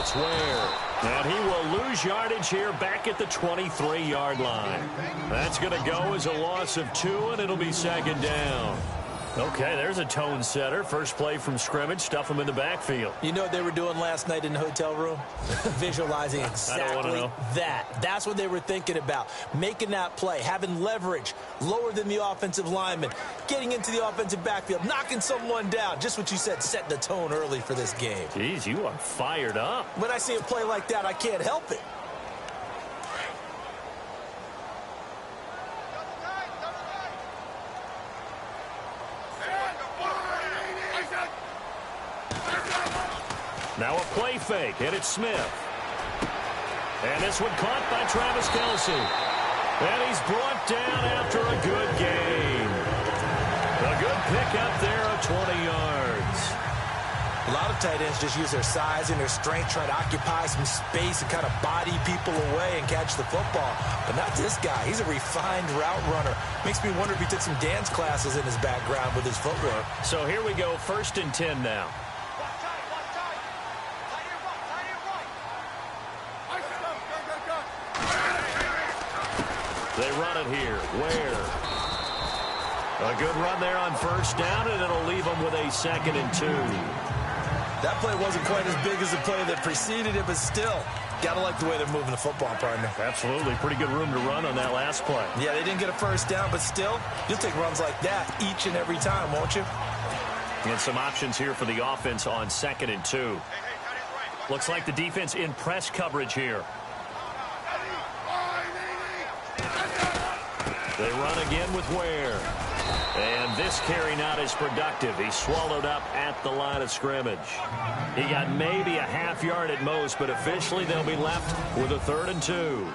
It's Ware. And he will lose yardage here back at the 23-yard line. That's going to go as a loss of 2, and it'll be second down. Okay, there's a tone setter. First play from scrimmage, stuff them in the backfield. You know what they were doing last night in the hotel room? Visualizing exactly that. That's what they were thinking about. Making that play, having leverage, lower than the offensive lineman, getting into the offensive backfield, knocking someone down. Just what you said, setting the tone early for this game. Jeez, you are fired up. When I see a play like that, I can't help it. Now a play fake, and it's Smith. And this one caught by Travis Kelce. And he's brought down after a good gain. A good pickup there of 20 yards. A lot of tight ends just use their size and their strength, try to occupy some space and kind of body people away and catch the football. But not this guy. He's a refined route runner. Makes me wonder if he took some dance classes in his background with his footwork. So here we go, 1st and 10 now. They run it here. Ware. A good run there on 1st down, and it'll leave them with a 2nd and 2. That play wasn't quite as big as the play that preceded it, but still, got to like the way they're moving the football, partner. Absolutely. Pretty good room to run on that last play. Yeah, they didn't get a 1st down, but still, you'll take runs like that each and every time, won't you? And some options here for the offense on 2nd and 2. Looks like the defense in press coverage here. They run again with Ware. And this carry not as productive. He's swallowed up at the line of scrimmage. He got maybe a half yard at most, but officially they'll be left with a 3rd and 2.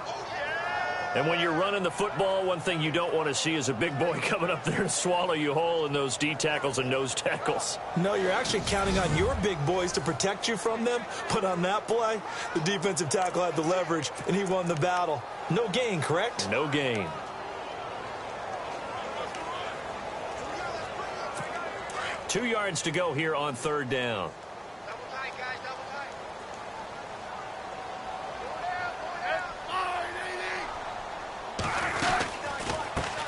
And when you're running the football, one thing you don't want to see is a big boy coming up there to swallow you whole in those D tackles and nose tackles. No, you're actually counting on your big boys to protect you from them. But on that play, the defensive tackle had the leverage, and he won the battle. No gain, correct? No gain. Two yards to go here on 3rd down. Double tight, guys, double tight.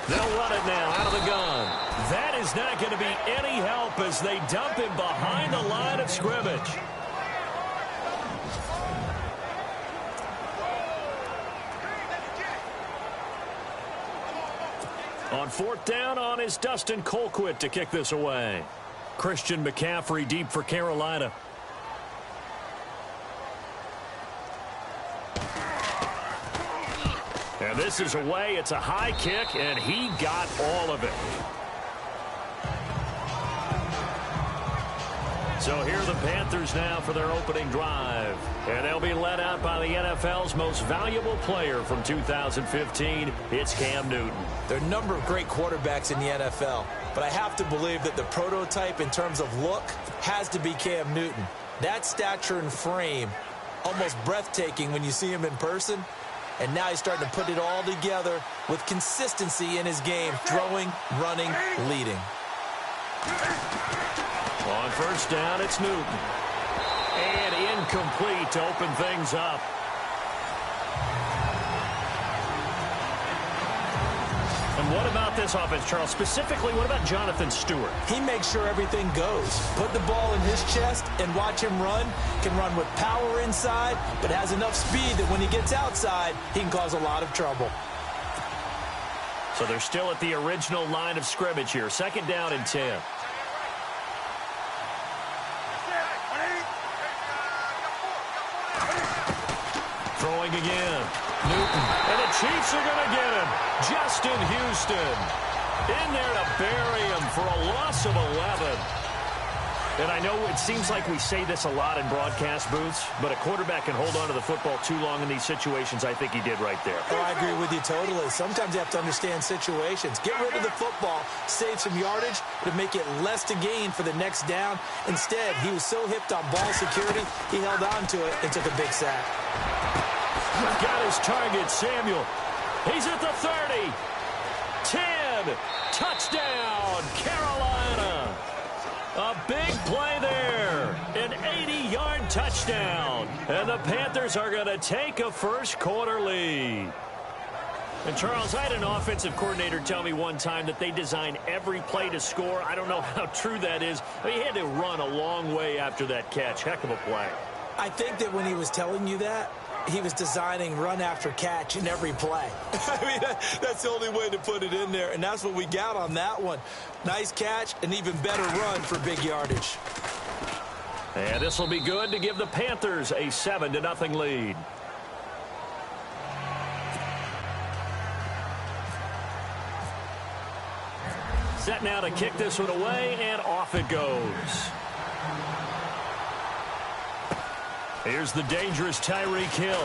They'll run it now out of the gun. That is not going to be any help as they dump him behind the line of scrimmage. On 4th down on is Dustin Colquitt to kick this away. Christian McCaffrey deep for Carolina. And this is away. It's a high kick, and he got all of it. So here are the Panthers now for their opening drive. And they'll be led out by the NFL's most valuable player from 2015. It's Cam Newton. There are a number of great quarterbacks in the NFL, but I have to believe that the prototype in terms of look has to be Cam Newton. That stature and frame, almost breathtaking when you see him in person. And now he's starting to put it all together with consistency in his game, throwing, running, leading. On 1st down, it's Newton. And incomplete to open things up. And what about this offense, Charles? Specifically, what about Jonathan Stewart? He makes sure everything goes. Put the ball in his chest and watch him run. Can run with power inside, but has enough speed that when he gets outside, he can cause a lot of trouble. So they're still at the original line of scrimmage here. 2nd down and 10. Throwing again. Newton. And the Chiefs are going to get him. Justin Houston in there to bury him for a loss of 11. And I know it seems like we say this a lot in broadcast booths, but a quarterback can hold on to the football too long in these situations. I think he did right there. Oh, I agree with you totally. Sometimes you have to understand situations. Get rid of the football, save some yardage, to make it less to gain for the next down. Instead, he was so hipped on ball security, he held on to it and took a big sack. Got his target, Samuel. He's at the 30. 10. Touchdown, Carolina. A big play there. An 80-yard 50-yard touchdown. And the Panthers are going to take a first-quarter lead. And, Charles, I had an offensive coordinator tell me one time that they design every play to score. I don't know how true that is. But he had to run a long way after that catch. Heck of a play. I think that when he was telling you that, he was designing run after catch in every play. I mean, that's the only way to put it in there, and that's what we got on that one. Nice catch, an even better run for big yardage. And this will be good to give the Panthers a 7-0 lead. Set now to kick this one away, and off it goes. Here's the dangerous Tyreek Hill.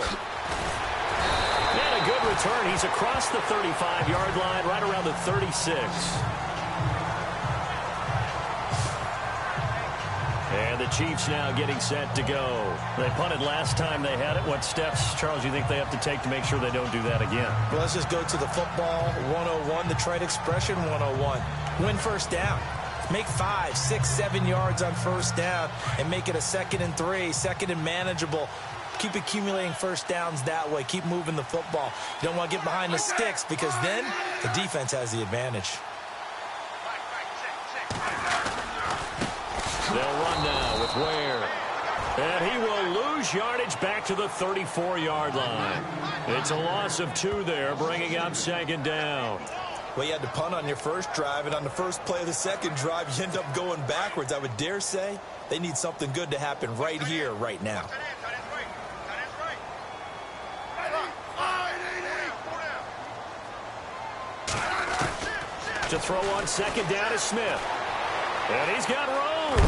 And a good return. He's across the 35-yard line, right around the 36. And the Chiefs now getting set to go. They punted last time they had it. What steps, Charles, you think they have to take to make sure they don't do that again? Well, let's just go to the football 101, the trade expression 101. Win first down. Make 5, 6, 7 yards on first down and make it a 2nd and 3, 2nd and manageable. Keep accumulating first downs that way. Keep moving the football. You don't want to get behind the sticks because then the defense has the advantage. They'll run now with Ware. And he will lose yardage back to the 34-yard line. It's a loss of 2 there, bringing up 2nd down. Well, you had to punt on your first drive, and on the first play of the second drive, you end up going backwards. I would dare say they need something good to happen right here, right now. To throw on 2nd down is Smith. And he's got room.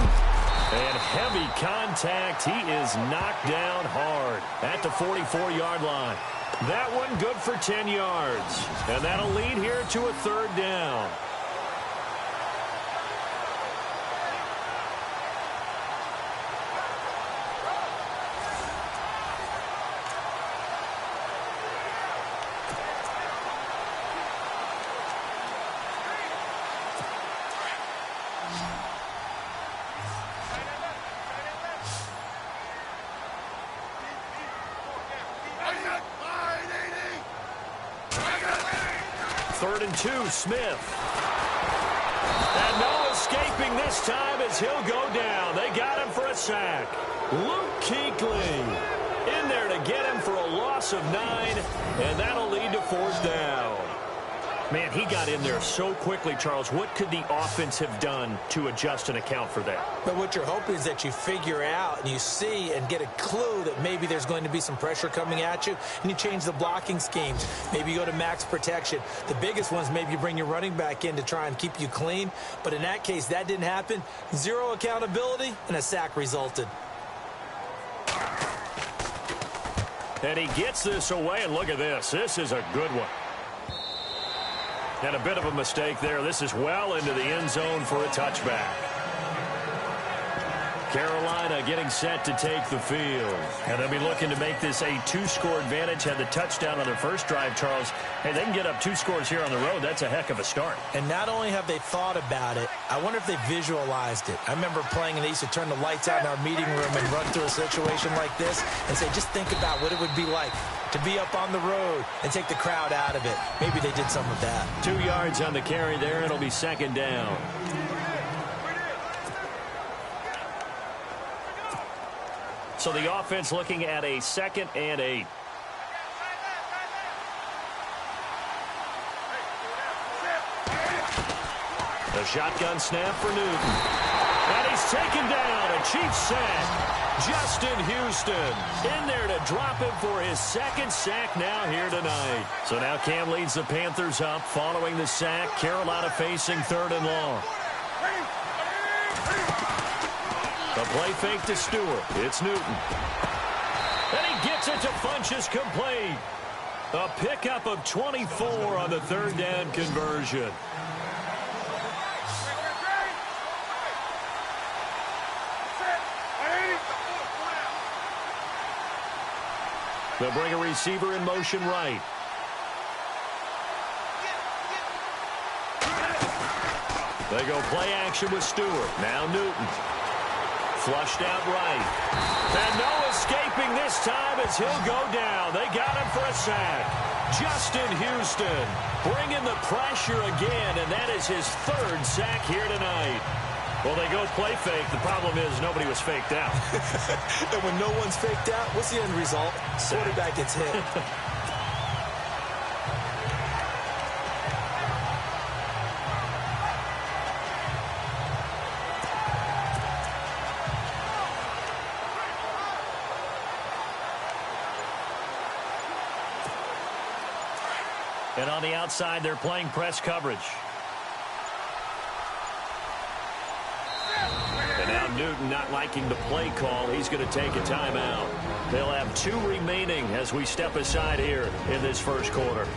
And heavy contact. He is knocked down hard at the 44-yard line. That one good for 10 yards. And that'll lead here to a 3rd down. Third and 2, Smith. And no escaping this time as he'll go down. They got him for a sack. Luke Kuechly in there to get him for a loss of 9, and that'll lead to 4th down. Man, he got in there so quickly, Charles. What could the offense have done to adjust and account for that? But what you're hoping is that you figure out and you see and get a clue that maybe there's going to be some pressure coming at you, and you change the blocking schemes. Maybe you go to max protection. The biggest ones, maybe you bring your running back in to try and keep you clean. But in that case, that didn't happen. 0 accountability, and a sack resulted. And he gets this away, and look at this. This is a good one. And a bit of a mistake there. This is well into the end zone for a touchback. Carolina getting set to take the field. And they'll be looking to make this a 2-score advantage. Had the touchdown on their first drive, Charles. Hey, they can get up 2 scores here on the road. That's a heck of a start. And not only have they thought about it, I wonder if they visualized it. I remember playing and they used to turn the lights out in our meeting room and run through a situation like this and say, just think about what it would be like to be up on the road and take the crowd out of it. Maybe they did some of that. 2 yards on the carry there. It'll be 2nd down. So the offense looking at a 2nd and 8. The shotgun snap for Newton. And he's taken down. A Chiefs sack. Justin Houston in there to drop him for his 2nd sack now here tonight. So now Cam leads the Panthers up following the sack. Carolina facing 3rd and long. The play fake to Stewart. It's Newton. And he gets it to Funchess complete. A pickup of 24 on the 3rd down conversion. They'll bring a receiver in motion right. They go play action with Stewart. Now Newton. Flushed out right. And no escaping this time as he'll go down. They got him for a sack. Justin Houston bringing the pressure again, and that is his third sack here tonight. Well, they go play fake. The problem is nobody was faked out. And when no one's faked out, what's the end result? Quarterback gets hit. And on the outside, they're playing press coverage. And now Newton not liking the play call. He's going to take a timeout. They'll have 2 remaining as we step aside here in this first quarter.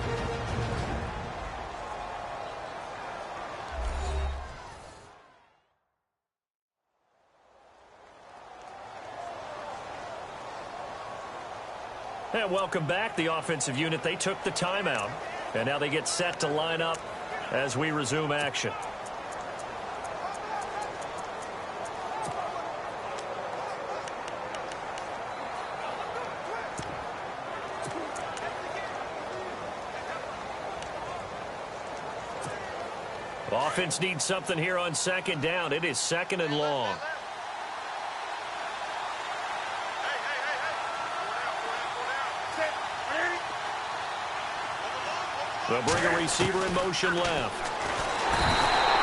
And welcome back. The offensive unit, they took the timeout. And now they get set to line up as we resume action. Offense needs something here on second down. It is second and long. They'll bring a receiver in motion left.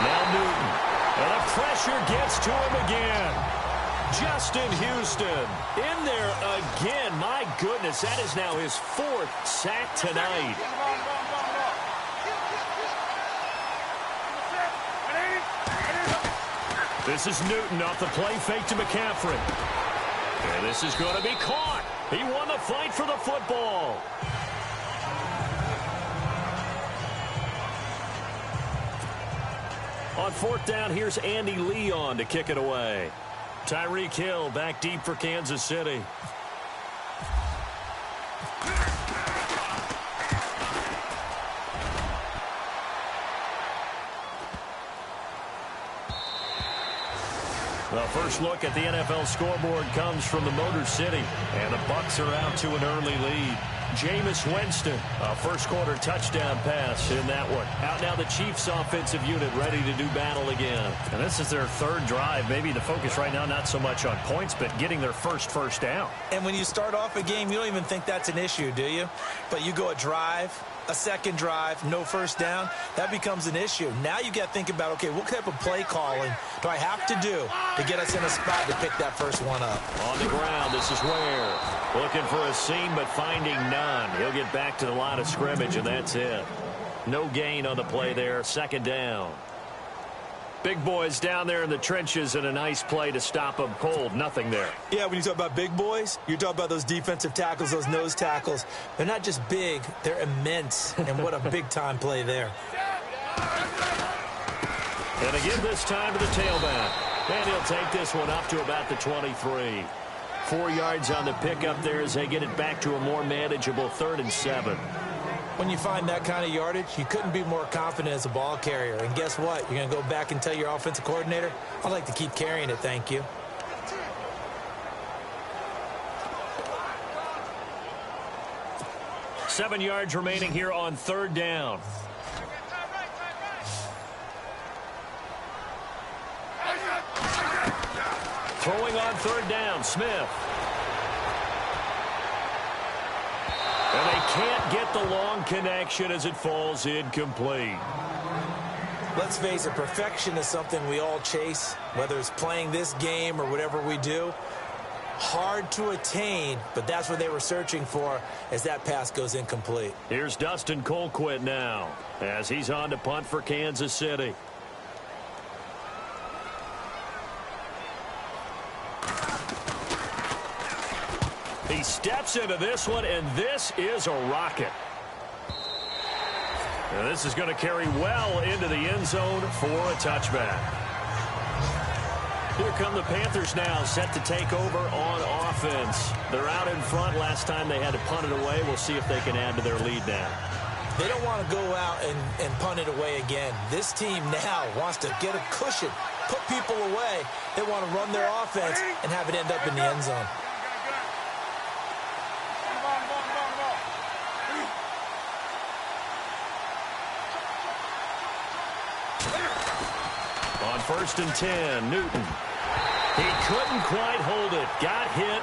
Now Newton. And the pressure gets to him again. Justin Houston in there again. My goodness, that is now his 4th sack tonight. This is Newton off the play fake to McCaffrey. And this is going to be caught. He won the fight for the football. On 4th down, here's Andy Leon to kick it away. Tyreek Hill back deep for Kansas City. The first look at the NFL scoreboard comes from the Motor City, and the Bucs are out to an early lead. Jameis Winston, a first-quarter touchdown pass in that one. Out now the Chiefs' offensive unit ready to do battle again. And this is their 3rd drive. Maybe the focus right now not so much on points, but getting their first down. And when you start off a game, you don't even think that's an issue, do you? But you go a drive, a second drive, no first down, that becomes an issue. Now you got to think about, okay, what type of play calling do I have to do to get us in a spot to pick that first one up? On the ground, this is Ware. Looking for a seam, but finding none. He'll get back to the line of scrimmage, and that's it. No gain on the play there. Second down. Big boys down there in the trenches, and a nice play to stop them cold. Nothing there. Yeah, when you talk about big boys, you're talking about those defensive tackles, those nose tackles. They're not just big, they're immense. And what a big-time play there. And again this time to the tailback. And he'll take this one up to about the 23. 4 yards on the pickup there as they get it back to a more manageable 3rd and 7. When you find that kind of yardage, you couldn't be more confident as a ball carrier. And guess what? You're going to go back and tell your offensive coordinator, I'd like to keep carrying it, thank you. Seven yards remaining here on 3rd down. Throwing on 3rd down, Smith. And they can't get the long connection as it falls incomplete. Let's face it, perfection is something we all chase, whether it's playing this game or whatever we do. Hard to attain, but that's what they were searching for as that pass goes incomplete. Here's Dustin Colquitt now as he's on to punt for Kansas City. He steps into this one, and this is a rocket. And this is going to carry well into the end zone for a touchback. Here come the Panthers now, set to take over on offense. They're out in front. Last time they had to punt it away. We'll see if they can add to their lead now. They don't want to go out and punt it away again. This team now wants to get a cushion put people away. They want to run their offense and have it end up in the end zone. On 1st and 10, Newton. He couldn't quite hold it. Got hit.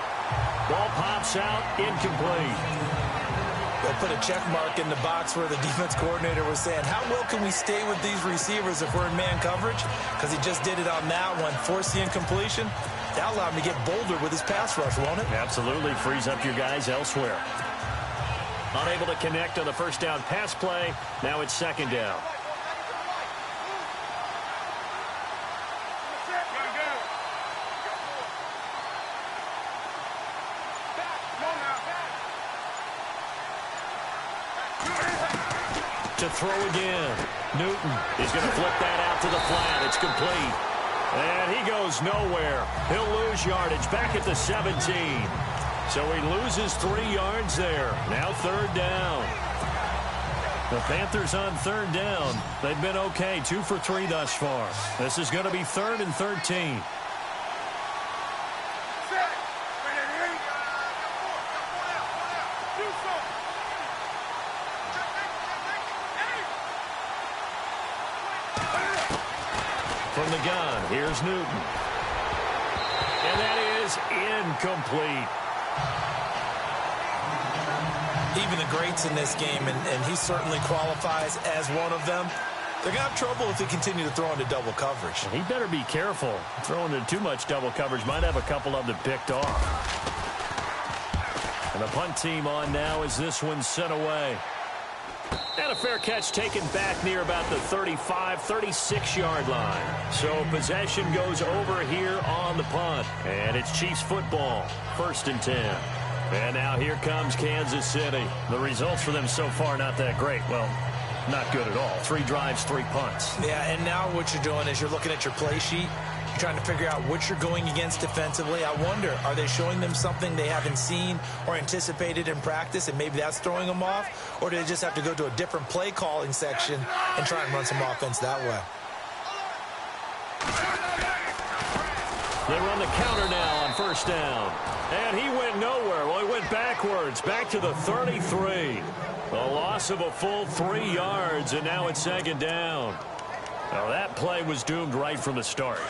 Ball pops out. Incomplete. They'll put a check mark in the box where the defense coordinator was saying, how well can we stay with these receivers if we're in man coverage? Because he just did it on that one. Force the incompletion. That'll allow him to get bolder with his pass rush, won't it? Absolutely. Frees up your guys elsewhere. Unable to connect on the first down pass play. Now it's 2nd down. To throw again. Newton is going to flip that out to the flat. It's complete. And he goes nowhere. He'll lose yardage back at the 17. So he loses 3 yards there. Now 3rd down. The Panthers on 3rd down. They've been okay. 2 for 3 thus far. This is going to be 3rd and 13. From the gun, here's Newton. And that is incomplete. Even the greats in this game, and he certainly qualifies as one of them, they're going to have trouble if they continue to throw into double coverage. He better be careful. Throwing into too much double coverage might have a couple of them picked off. And the punt team on now as this one's sent away. And a fair catch taken back near about the 35, 36-yard line. So possession goes over here on the punt. And it's Chiefs football, 1st and 10. And now here comes Kansas City. The results for them so far not that great. Well, not good at all. 3 drives, 3 punts. Yeah, and now what you're doing is you're looking at your play sheet. You're trying to figure out what you're going against defensively. I wonder, are they showing them something they haven't seen or anticipated in practice, and maybe that's throwing them off? Or do they just have to go to a different play calling section and try and run some offense that way? They run the counter now on 1st down. And he went nowhere. Well, he went backwards, back to the 33. A loss of a full 3 yards, and now it's 2nd down. Now, that play was doomed right from the start.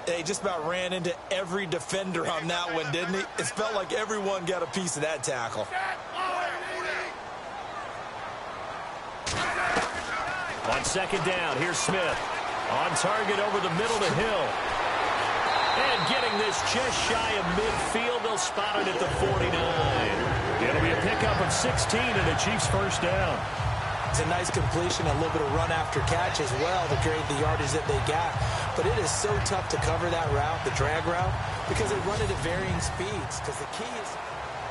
He just about ran into every defender on that one, didn't he? It felt like everyone got a piece of that tackle. On 2nd down, here's Smith. On target over the middle to Hill. And getting this just shy of midfield, they'll spot it at the 49. It'll be a pickup of 16 and a Chiefs 1st down. It's a nice completion, a little bit of run after catch as well to create the yardage that they got. But it is so tough to cover that route, the drag route, because they run it at varying speeds. Because the key is...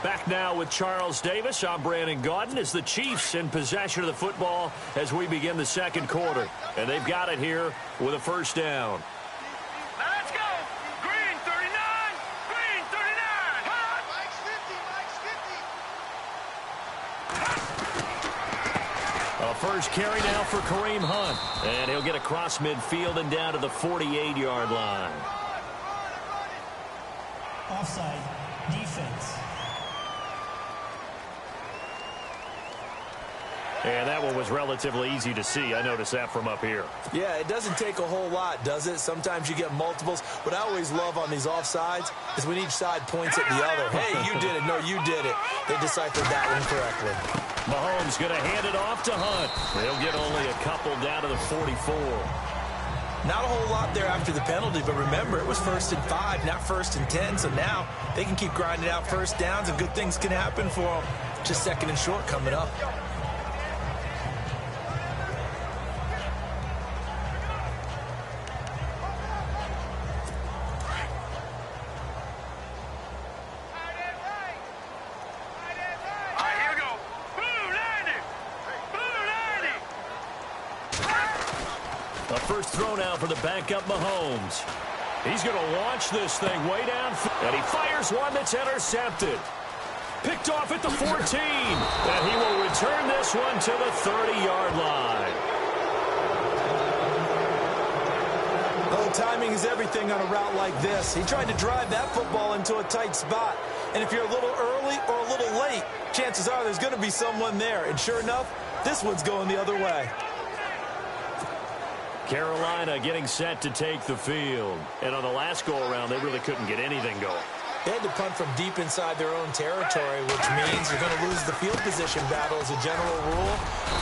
Back now with Charles Davis. I'm Brandon Gaudin as the Chiefs in possession of the football as we begin the 2nd quarter. And they've got it here with a 1st down. Let's go! Green 39! Green 39! Mike's 50! Mike's 50! A first carry now for Kareem Hunt. And he'll get across midfield and down to the 48-yard line. Offside. Defense. And that one was relatively easy to see. I noticed that from up here. Yeah, it doesn't take a whole lot, does it? Sometimes you get multiples. What I always love on these offsides is when each side points at the other. Hey, you did it. No, you did it. They deciphered that one correctly. Mahomes going to hand it off to Hunt. He'll get only a couple down to the 44. Not a whole lot there after the penalty, but remember, it was 1st and 5, not 1st and 10. So now they can keep grinding out 1st downs, and good things can happen for them. Just 2nd and short coming up. A first throw now for the backup Mahomes. He's going to launch this thing way down. And he fires one that's intercepted. Picked off at the 14. And he will return this one to the 30-yard line. Oh, timing is everything on a route like this. He tried to drive that football into a tight spot. And if you're a little early or a little late, chances are there's going to be someone there. And sure enough, this one's going the other way. Carolina getting set to take the field. And on the last go-around, they really couldn't get anything going. They had to punt from deep inside their own territory, which means you're going to lose the field position battle as a general rule.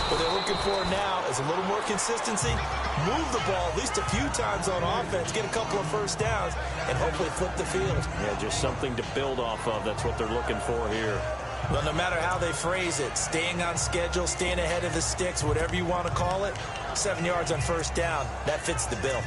What they're looking for now is a little more consistency, move the ball at least a few times on offense, get a couple of first downs, and hopefully flip the field. Yeah, just something to build off of. That's what they're looking for here. Well, no matter how they phrase it, staying on schedule, staying ahead of the sticks, whatever you want to call it, 7 yards on first down, that fits the bill.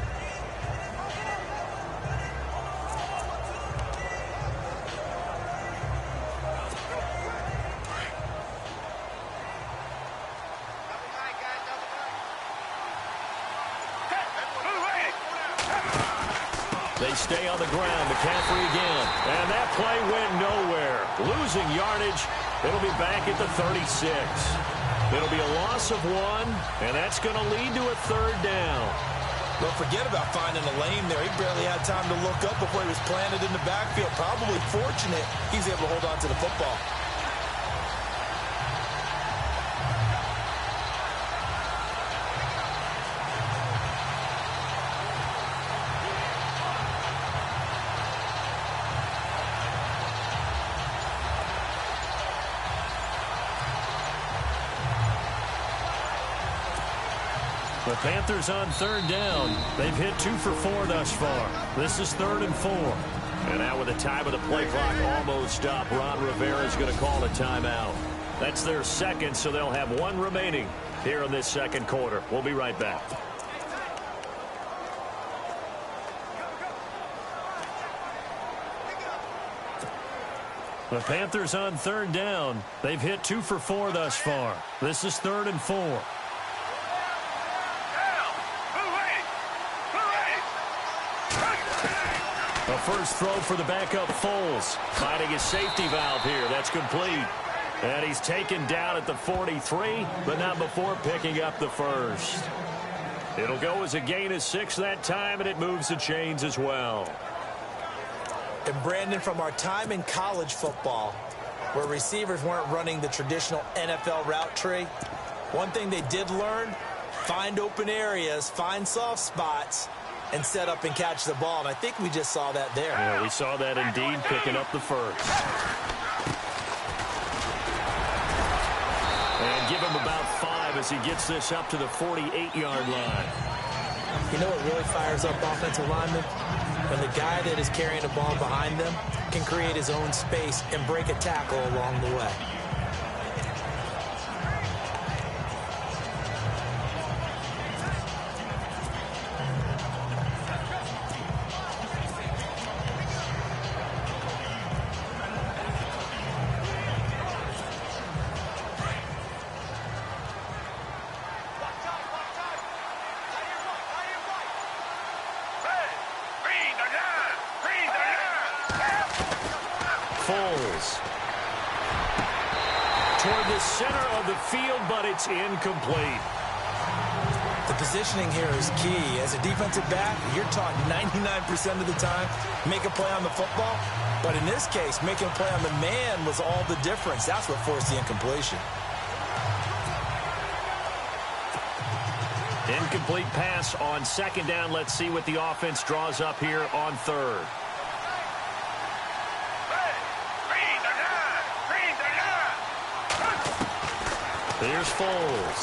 They stay on the ground. McCaffrey again. And that play went nowhere. Losing yardage. It'll be back at the 36. It'll be a loss of 1, and that's going to lead to a third down. Don't forget about finding a lane there. He barely had time to look up before he was planted in the backfield. Probably fortunate he's able to hold on to the football. The Panthers on third down. They've hit 2 for 4 thus far. This is 3rd and 4. And now with the time of the play clock almost up, Ron Rivera is going to call a timeout. That's their second, so they'll have 1 remaining here in this second quarter. We'll be right back. The Panthers on third down. They've hit 2 for 4 thus far. This is 3rd and 4. A first throw for the backup Foles. Finding his safety valve here. That's complete. And he's taken down at the 43, but not before picking up the first. It'll go as a gain of 6 that time, and it moves the chains as well. And Brandon, from our time in college football, where receivers weren't running the traditional NFL route tree, one thing they did learn, find open areas, find soft spots, and set up and catch the ball. And I think we just saw that there. Yeah, we saw that indeed, picking up the first. And give him about 5 as he gets this up to the 48-yard line. You know what really fires up offensive linemen? When the guy that is carrying the ball behind them can create his own space and break a tackle along the way. Foles. Toward the center of the field, but it's incomplete. The positioning here is key. As a defensive back, you're taught 99% of the time, make a play on the football. But in this case, making a play on the man was all the difference. That's what forced the incompletion. Incomplete pass on second down. Let's see what the offense draws up here on third. Here's Foles.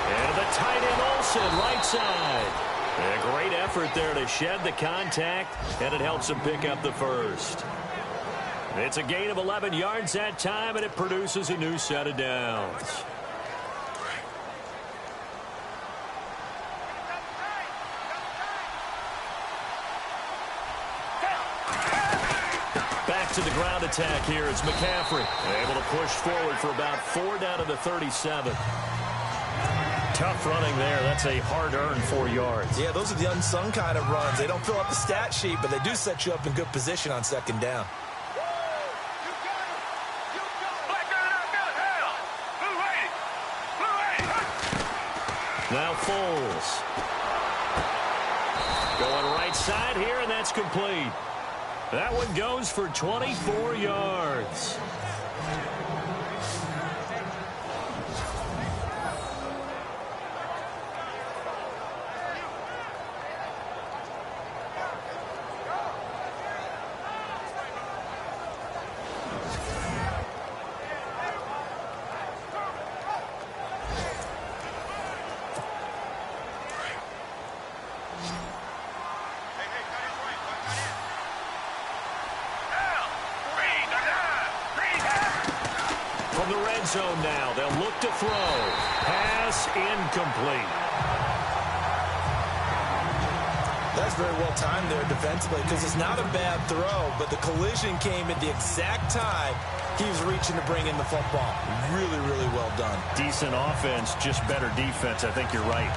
And the tight end Olsen, right side. A great effort there to shed the contact, and it helps him pick up the first. It's a gain of 11 yards that time, and it produces a new set of downs. To the ground attack here. It's McCaffrey. Able to push forward for about 4 down to the 37. Tough running there. That's a hard-earned 4 yards. Yeah, those are the unsung kind of runs. They don't fill up the stat sheet, but they do set you up in good position on second down. Now Foles. side here, and that's complete. That one goes for 24 yards. From the red zone now, they'll look to throw. Pass incomplete. That's very well timed there defensively because it's not a bad throw, but the collision came at the exact time he was reaching to bring in the football. Really, really well done. Decent offense, just better defense. I think you're right.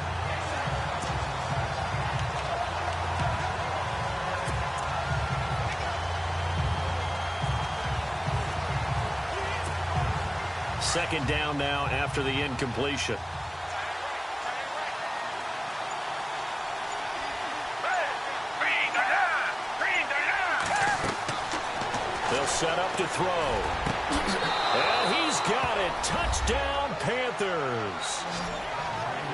Second down now after the incompletion. They'll set up to throw. And he's got it. Touchdown, Panthers.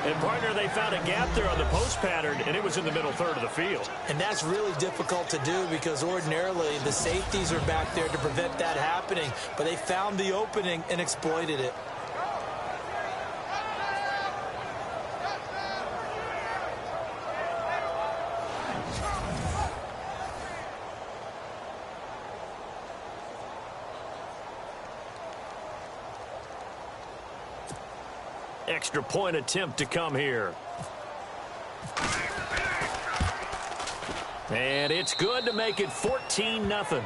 And, partner, they found a gap there on the post pattern, and it was in the middle third of the field. And that's really difficult to do because ordinarily the safeties are back there to prevent that happening. But they found the opening and exploited it. Extra point attempt to come here. And it's good to make it 14-0.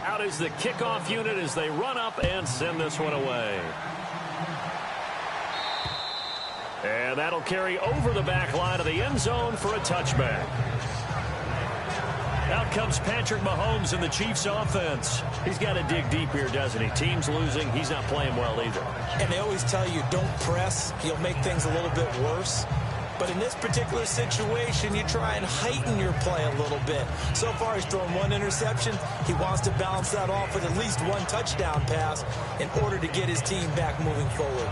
Out is the kickoff unit as they run up and send this one away. And that'll carry over the back line of the end zone for a touchback. Out comes Patrick Mahomes in the Chiefs offense. He's got to dig deep here, doesn't he? Team's losing. He's not playing well either. And they always tell you don't press. You'll make things a little bit worse. But in this particular situation, you try and heighten your play a little bit. So far, he's thrown one interception. He wants to balance that off with at least one touchdown pass in order to get his team back moving forward.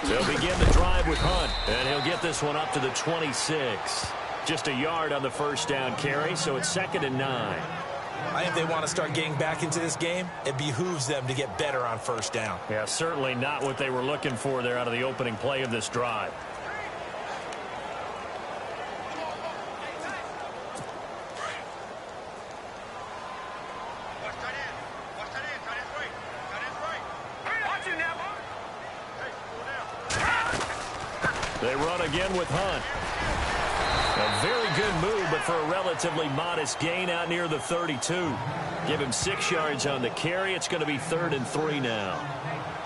They'll begin the drive with Hunt, and he'll get this one up to the 26. Just a yard on the first down carry, so it's 2nd and 9. I think they want to start getting back into this game. It behooves them to get better on first down. Yeah, certainly not what they were looking for there out of the opening play of this drive. They run again with Hunt. A very good move, but for a relatively modest gain out near the 32. Give him 6 yards on the carry. It's going to be 3rd and 3 now.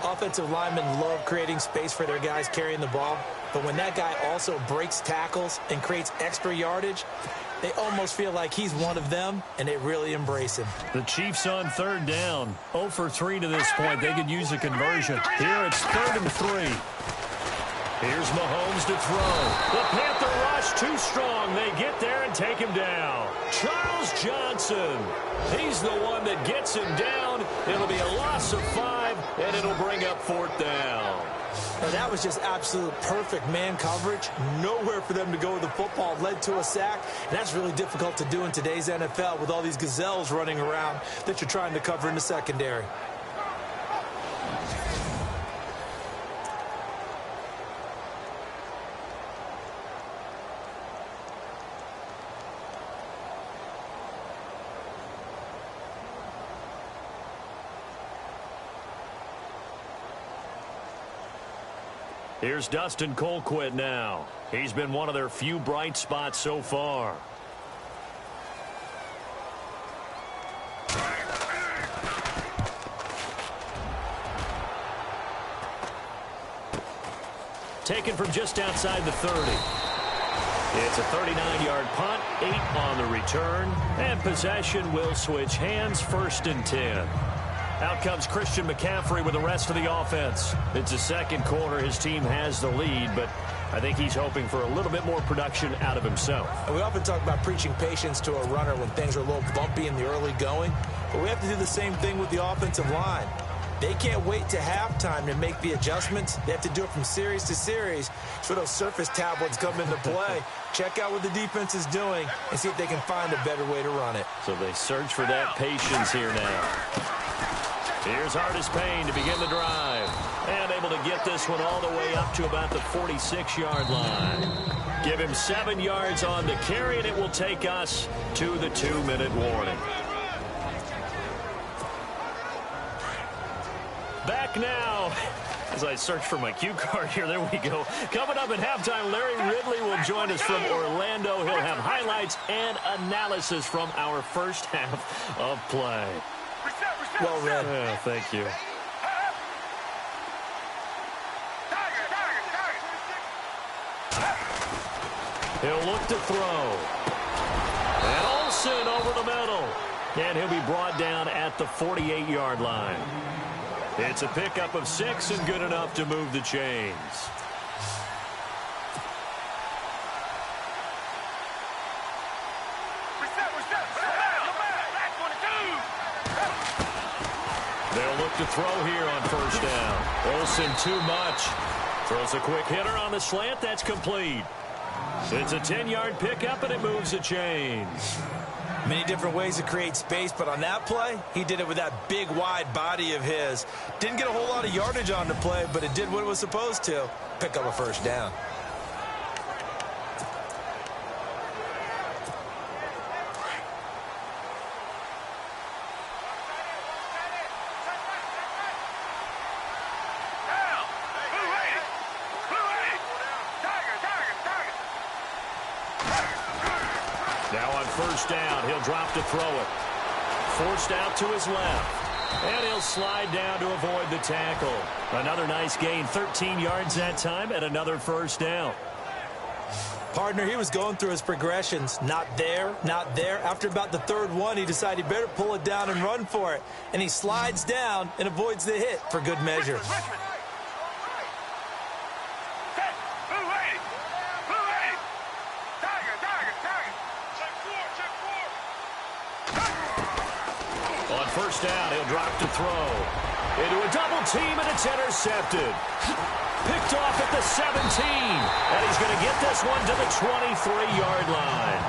Offensive linemen love creating space for their guys carrying the ball, but when that guy also breaks tackles and creates extra yardage, they almost feel like he's one of them, and they really embrace him. The Chiefs on 3rd down. 0 for 3 to this point. They could use a conversion. Here it's 3rd and 3. Here's Mahomes to throw. The Panther rush too strong. They get there and take him down. Charles Johnson. He's the one that gets him down. It'll be a loss of 5, and it'll bring up 4th down. Now, that was just absolute perfect man coverage. Nowhere for them to go with the football. Led to a sack. And that's really difficult to do in today's NFL with all these gazelles running around that you're trying to cover in the secondary. Here's Dustin Colquitt now. He's been one of their few bright spots so far. taken from just outside the 30. It's a 39-yard punt, 8 on the return, and possession will switch hands, 1st and 10. Out comes Christian McCaffrey with the rest of the offense. It's the second quarter. His team has the lead, but I think he's hoping for a little bit more production out of himself. And we often talk about preaching patience to a runner when things are a little bumpy in the early going, but we have to do the same thing with the offensive line. They can't wait to halftime to make the adjustments. They have to do it from series to series so those surface tablets come into play. Check out what the defense is doing and see if they can find a better way to run it. So they search for that patience here now. Here's Hardest Payne to begin the drive. And able to get this one all the way up to about the 46-yard line. Give him 7 yards on the carry, and it will take us to the 2-minute warning. Back now, as I search for my cue card here, there we go. Coming up at halftime, Larry Ridley will join us from Orlando. He'll have highlights and analysis from our first half of play. Well read. Yeah, thank you. He'll look to throw. And Olsen over the middle. And he'll be brought down at the 48-yard line. It's a pickup of 6 and good enough to move the chains. They'll look to throw here on 1st down. Olsen too much. Throws a quick hitter on the slant. That's complete. It's a 10-yard pickup, and it moves the chains. Many different ways to create space, but on that play, he did it with that big, wide body of his. Didn't get a whole lot of yardage on the play, but it did what it was supposed to. Pick up a 1st down. Now on 1st down, he'll drop to throw it. Forced out to his left. And he'll slide down to avoid the tackle. Another nice gain, 13 yards that time, and another 1st down. Partner, he was going through his progressions. Not there, not there. After about the 3rd one, he decided he better pull it down and run for it. And he slides down and avoids the hit for good measure. On 1st down, he'll drop to throw. Into a double team, and it's intercepted. Picked off at the 17. And he's going to get this one to the 23-yard line.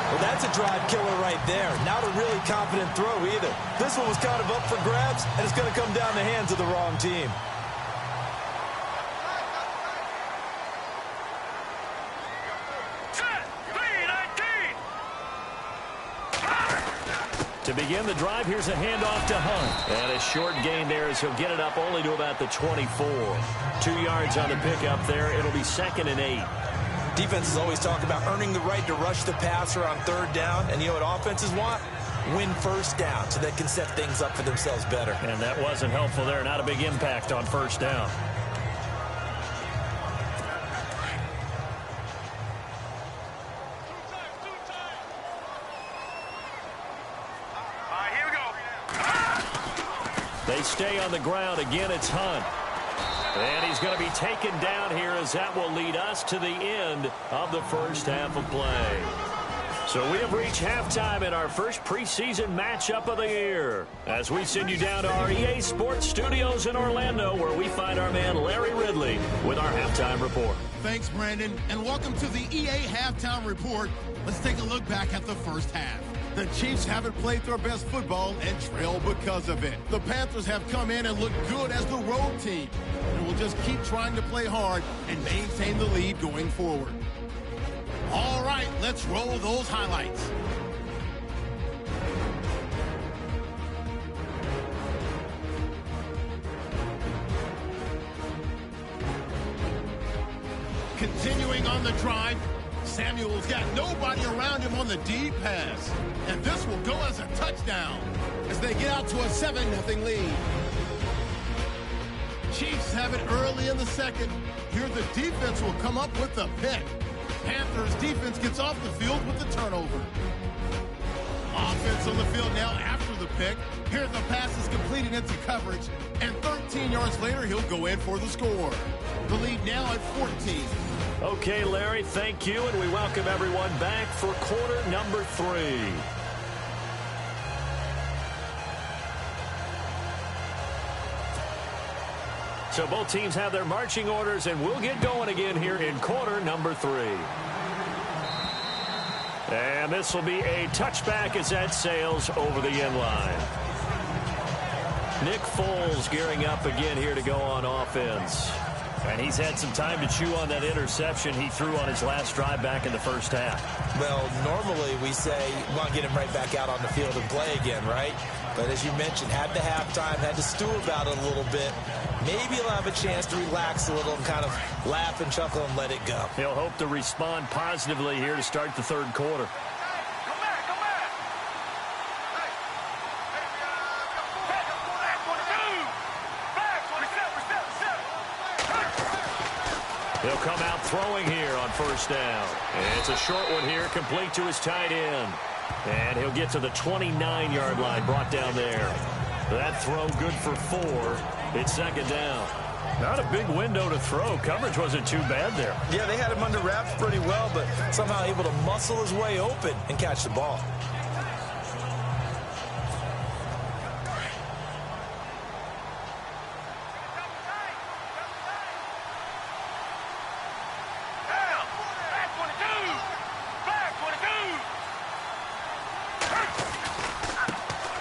Well, that's a drive killer right there. Not a really confident throw either. This one was kind of up for grabs, and it's going to come down the hands of the wrong team. To begin the drive, here's a handoff to Hunt. And a short gain there as he'll get it up only to about the 24. 2 yards on the pickup there. It'll be 2nd and 8. Defenses always talk about earning the right to rush the passer on 3rd down. And you know what offenses want? Win 1st down so they can set things up for themselves better. And that wasn't helpful there. Not a big impact on 1st down. They stay on the ground. Again, it's Hunt. And he's going to be taken down here as that will lead us to the end of the first half of play. So we have reached halftime in our first preseason matchup of the year as we send you down to our EA Sports Studios in Orlando, where we find our man Larry Ridley with our halftime report. Thanks, Brandon, and welcome to the EA Halftime Report. Let's take a look back at the first half. The Chiefs haven't played their best football and trail because of it. The Panthers have come in and looked good as the road team, and will just keep trying to play hard and maintain the lead going forward. All right, let's roll those highlights. Continuing on the drive, Samuel's got nobody around him on the deep pass. And this will go as a touchdown as they get out to a 7-0 lead. Chiefs Panthers have it early in the second. Here the defense will come up with the pick. Panthers defense gets off the field with the turnover. Offense on the field now after the pick. Here the pass is completed into coverage, and 13 yards later, he'll go in for the score. The lead now at 14. Okay, Larry, thank you, and we welcome everyone back for quarter number 3. So both teams have their marching orders, and we'll get going again here in quarter number 3. And this will be a touchback as that sails over the end line. Nick Foles gearing up again here to go on offense. And he's had some time to chew on that interception he threw on his last drive back in the first half. Well, normally we say we want to get him right back out on the field and play again, right? But as you mentioned, at the halftime, had to stew about it a little bit. Maybe he'll have a chance to relax a little and kind of laugh and chuckle and let it go. He'll hope to respond positively here to start the third quarter. Come back, come back. He'll come out throwing here on first down. And it's a short one here, complete to his tight end. And he'll get to the 29-yard line, brought down there. That throw good for 4. It's second down. Not a big window to throw. Coverage wasn't too bad there. Yeah, they had him under wraps pretty well, but somehow able to muscle his way open and catch the ball.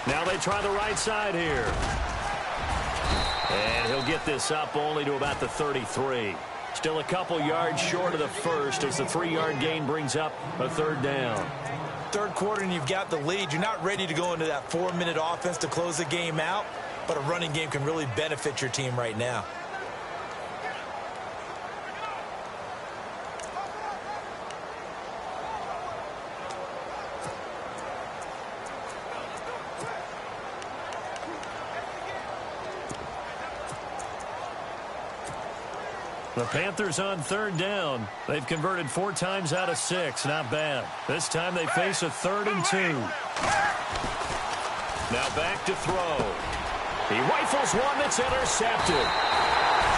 Now they try the right side here. And he'll get this up only to about the 33. Still a couple yards short of the first as the 3-yard gain brings up a third down. Third quarter and you've got the lead. You're not ready to go into that 4-minute offense to close the game out, but a running game can really benefit your team right now. The Panthers on third down. They've converted 4 times out of 6. Not bad. This time they face a 3rd and 2. Now back to throw. He rifles one that's intercepted.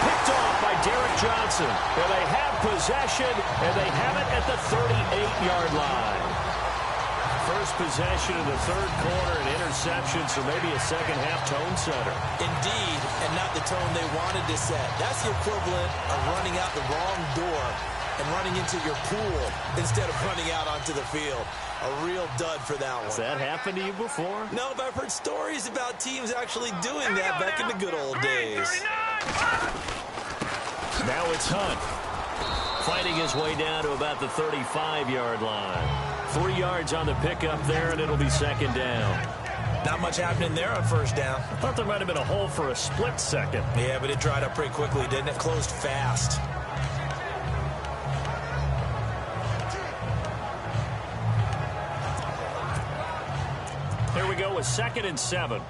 Picked off by Derek Johnson. And they have possession, and they have it at the 38-yard line. First possession in the third quarter, an interception, so maybe a second-half tone setter. Indeed, and not the tone they wanted to set. That's the equivalent of running out the wrong door and running into your pool instead of running out onto the field. A real dud for that one. Has that happened to you before? No, but I've heard stories about teams actually doing that back in the good old days. Now it's Hunt, fighting his way down to about the 35-yard line. 3 yards on the pickup there, and it'll be second down. Not much happening there on first down. I thought there might have been a hole for a split second. Yeah, but it dried up pretty quickly, didn't it? Closed fast. Here we go with 2nd and 7.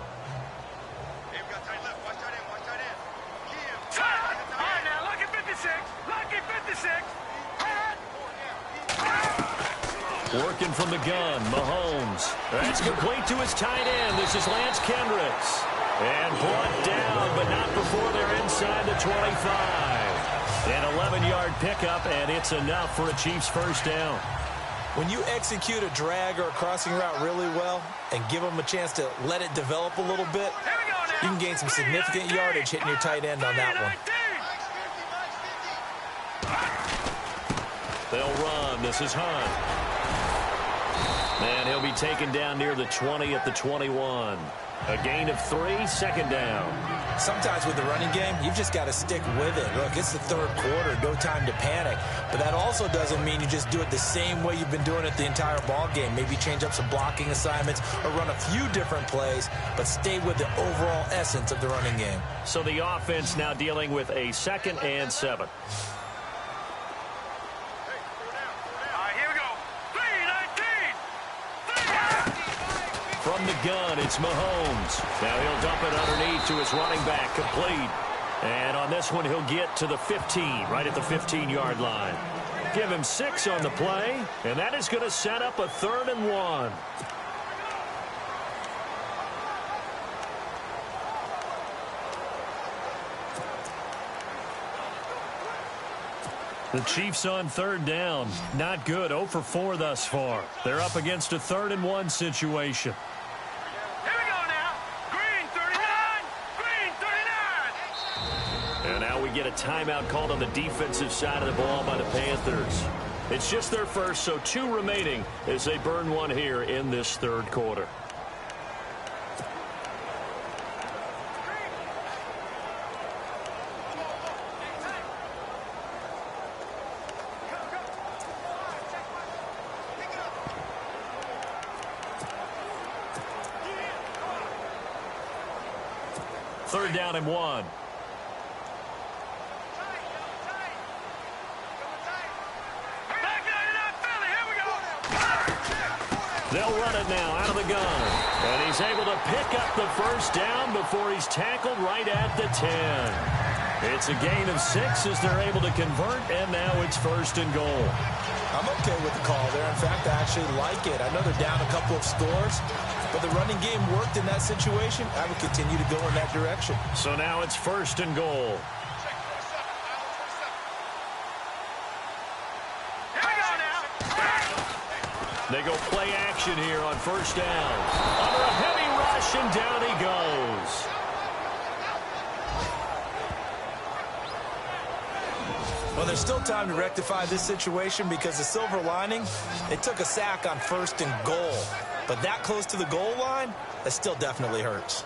Working from the gun, Mahomes. That's complete to his tight end. This is Lance Kendricks. And brought down, but not before they're inside the 25. An 11-yard pickup, and it's enough for a Chiefs first down. When you execute a drag or a crossing route really well and give them a chance to let it develop a little bit, you can gain some significant yardage hitting your tight end on that one. They'll run. This is Hunt. And he'll be taken down near the 20 at the 21. A gain of 3, second down. Sometimes with the running game, you've just got to stick with it. Look, it's the third quarter, no time to panic. But that also doesn't mean you just do it the same way you've been doing it the entire ball game. Maybe change up some blocking assignments or run a few different plays, but stay with the overall essence of the running game. So the offense now dealing with a 2nd and 7. From the gun, it's Mahomes. Now he'll dump it underneath to his running back, complete. And on this one, he'll get to the 15, right at the 15-yard line. Give him 6 on the play, and that is going to set up a 3rd and 1. The Chiefs on 3rd down. Not good. 0 for 4 thus far. They're up against a 3rd and 1 situation. Here we go now. Green 39. Green 39. And now we get a timeout called on the defensive side of the ball by the Panthers. It's just their first, so 2 remaining as they burn 1 here in this 3rd quarter. Third down and 1. They'll run it now out of the gun. And he's able to pick up the first down before he's tackled right at the 10. It's a gain of 6 as they're able to convert, and now it's 1st and goal. I'm okay with the call there. In fact, I actually like it. I know they're down a couple of scores, but the running game worked in that situation. I would continue to go in that direction. So now it's 1st and goal. They go play action here on 1st down. Under a heavy rush, and down he goes. Well, there's still time to rectify this situation because the silver lining, they took a sack on 1st and goal. But that close to the goal line, that still definitely hurts.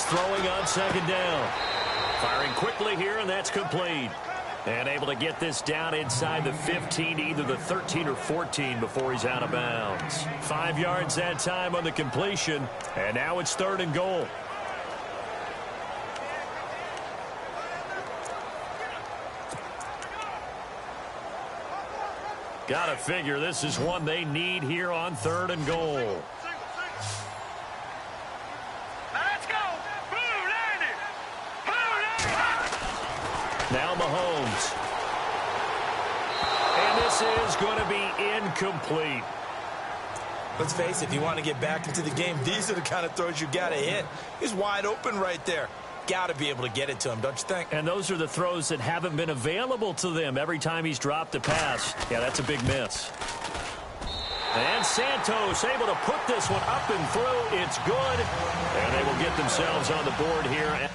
Throwing on 2nd down. Firing quickly here, and that's complete. And able to get this down inside the 15, either the 13 or 14 before he's out of bounds. 5 yards that time on the completion, and now it's 3rd and goal. Gotta figure this is one they need here on 3rd and goal. Now Mahomes. And this is going to be incomplete. Let's face it, if you want to get back into the game, these are the kind of throws you got to hit. He's wide open right there. Got to be able to get it to him, don't you think? And those are the throws that haven't been available to them every time he's dropped a pass. Yeah, that's a big miss. And Santos able to put this one up and through. It's good. And they will get themselves on the board here.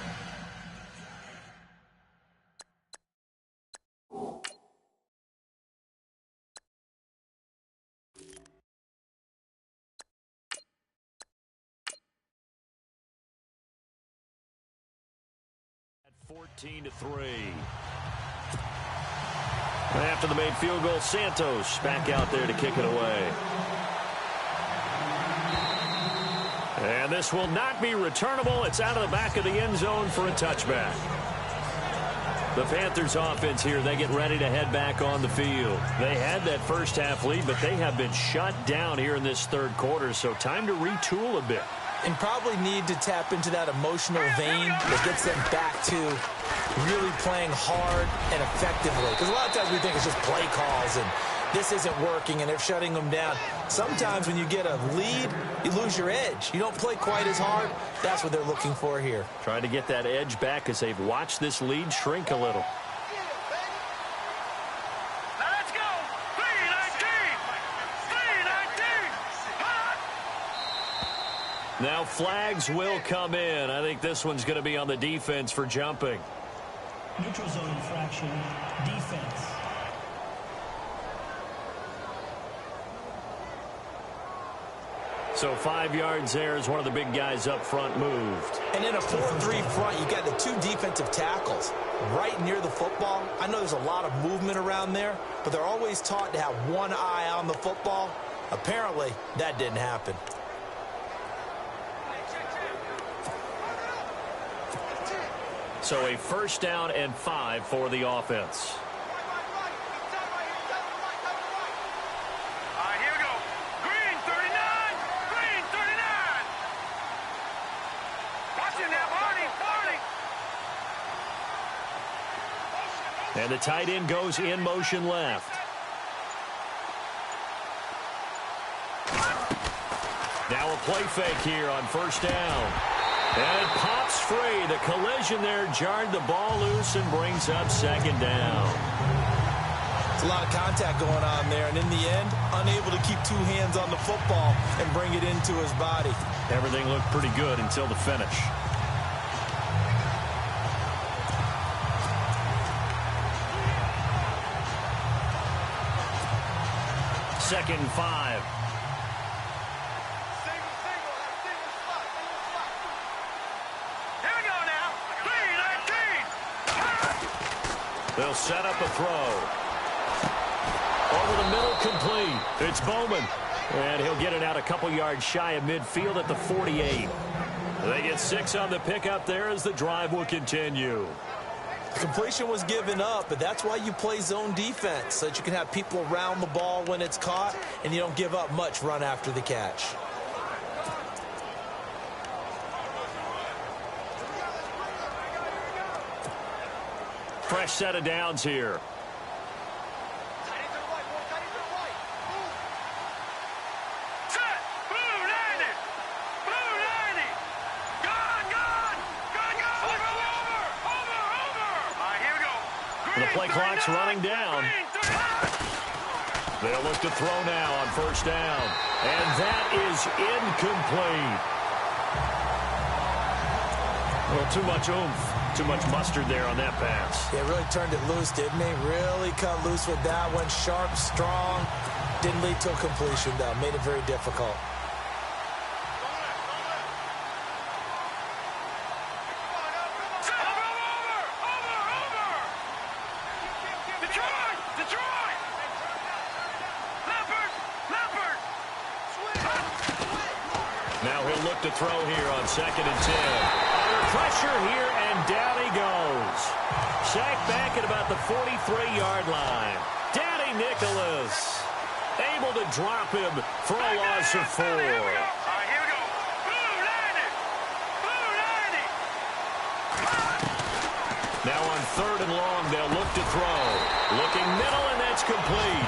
14-3. After the made field goal, Santos back out there to kick it away. And this will not be returnable. It's out of the back of the end zone for a touchback. The Panthers offense here, they get ready to head back on the field. They had that first half lead, but they have been shut down here in this 3rd quarter, so time to retool a bit. And probably need to tap into that emotional vein that gets them back to really playing hard and effectively. Because a lot of times we think it's just play calls and this isn't working and they're shutting them down. Sometimes when you get a lead, you lose your edge. You don't play quite as hard. That's what they're looking for here. Trying to get that edge back as they've watched this lead shrink a little. Now flags will come in. I think this one's going to be on the defense for jumping. Neutral zone infraction, defense. So 5 yards there as one of the big guys up front moved. And in a 4-3 front, you got the 2 defensive tackles. right near the football. I know there's a lot of movement around there, but they're always taught to have one eye on the football. Apparently, that didn't happen. So a first down and 5 for the offense. All right, here we go. Green 39. Green 39. Watch it now, Barney. And the tight end goes in motion left. Now a play fake here on first down. And it pops free. The collision there jarred the ball loose and brings up second down. It's a lot of contact going on there, and in the end, unable to keep two hands on the football and bring it into his body. Everything looked pretty good until the finish. Second and 5. Here we go now. Green 19. They'll set up a throw. Over the middle, complete. It's Bowman. And he'll get it out a couple yards shy of midfield at the 48. They get 6 on the pickup there as the drive will continue. The completion was given up, but that's why you play zone defense, so that you can have people around the ball when it's caught, and you don't give up much run after the catch. Fresh set of downs here. Set. Blue 90. Blue 90. Gone. Over. All right, here we go. The Green play clock's 39. running down. Green 39. They'll look to throw now on first down. And that is incomplete. Well, too much oomph. Too much mustard there on that pass. Yeah, really turned it loose, didn't he? Really cut loose with that one. Sharp, strong. Didn't lead to a completion, though. Made it very difficult. Over. Detroit. Leopard. Now he'll look to throw here on second and 10. Under pressure here, and down he goes. Sacked back at about the 43-yard line. Danny Nicholas able to drop him for a loss of 4. All right, here we go. Blue 90. Now on third and long, they'll look to throw. Looking middle, and that's complete.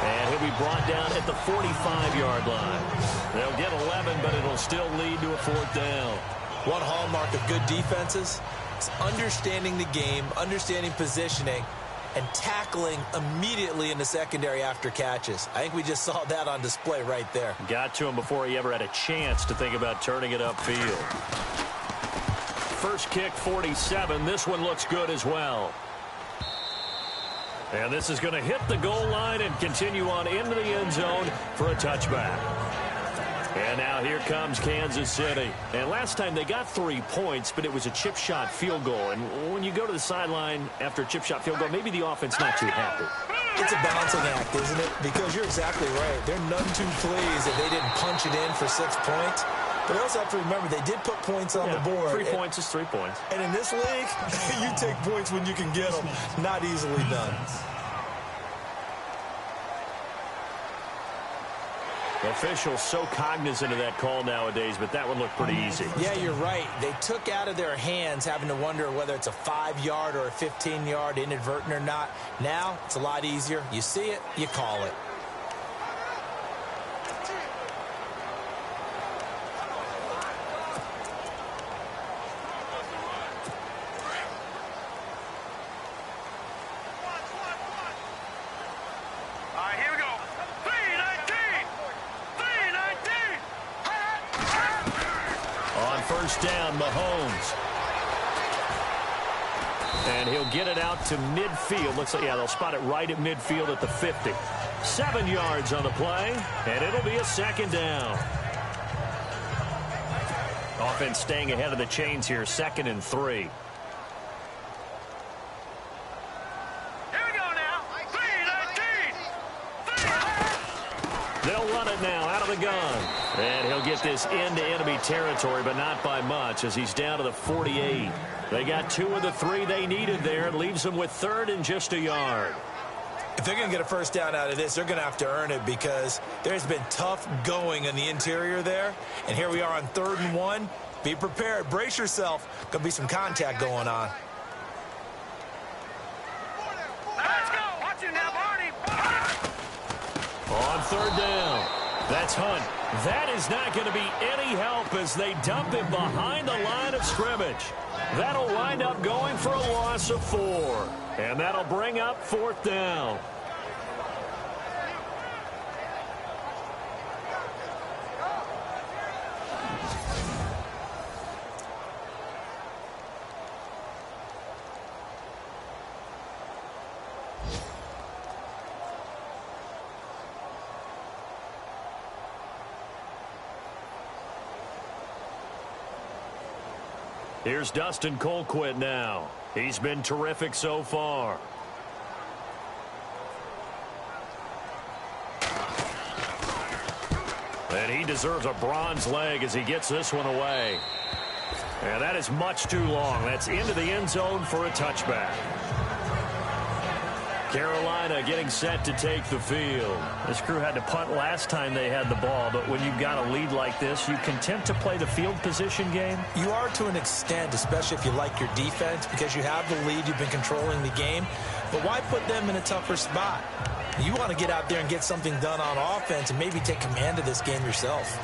And he'll be brought down at the 45-yard line. They'll get 11, but it'll still lead to a fourth down. One hallmark of good defenses is understanding the game, understanding positioning, and tackling immediately in the secondary after catches. I think we just saw that on display right there. Got to him before he ever had a chance to think about turning it upfield. First kick, 47. This one looks good as well. And this is going to hit the goal line and continue on into the end zone for a touchback. And now here comes Kansas City. And last time they got 3 points, but it was a chip shot field goal. And when you go to the sideline after a chip shot field goal, maybe the offense not too happy. It's a balancing act, isn't it? Because you're exactly right. They're none too pleased that they didn't punch it in for 6 points. But I also have to remember they did put points on the board. 3 points is 3 points. And in this league, you take points when you can get them. Not easily done. Officials so cognizant of that call nowadays, but that one looked pretty easy. Yeah, you're right. They took out of their hands having to wonder whether it's a 5-yard or a 15-yard inadvertent or not. Now, it's a lot easier. You see it, you call it. All right, here we go. 319. On first down, Mahomes. And he'll get it out to midfield. Looks like, yeah, they'll spot it right at midfield at the 50. 7 yards on the play, and it'll be a second down. Offense staying ahead of the chains here, 2nd and 3. run it now out of the gun. And he'll get this into enemy territory, but not by much as he's down to the 48. They got 2 of the 3 they needed there. It leaves them with 3rd and just a yard. If they're going to get a first down out of this, they're going to have to earn it because there's been tough going in the interior there. And here we are on 3rd and 1. Be prepared. Brace yourself. Going to be some contact going on. Let's go. Watch it now, Barney. On 3rd down. That's Hunt. That is not going to be any help as they dump him behind the line of scrimmage. That'll wind up going for a loss of 4. And that'll bring up 4th down. Here's Dustin Colquitt now. He's been terrific so far. And he deserves a bronze leg as he gets this one away. And that is much too long. That's into the end zone for a touchback. Carolina getting set to take the field. This crew had to punt last time they had the ball, but when you've got a lead like this, you content to play the field position game? You are to an extent, especially if you like your defense, because you have the lead, you've been controlling the game. But why put them in a tougher spot? You want to get out there and get something done on offense and maybe take command of this game yourself.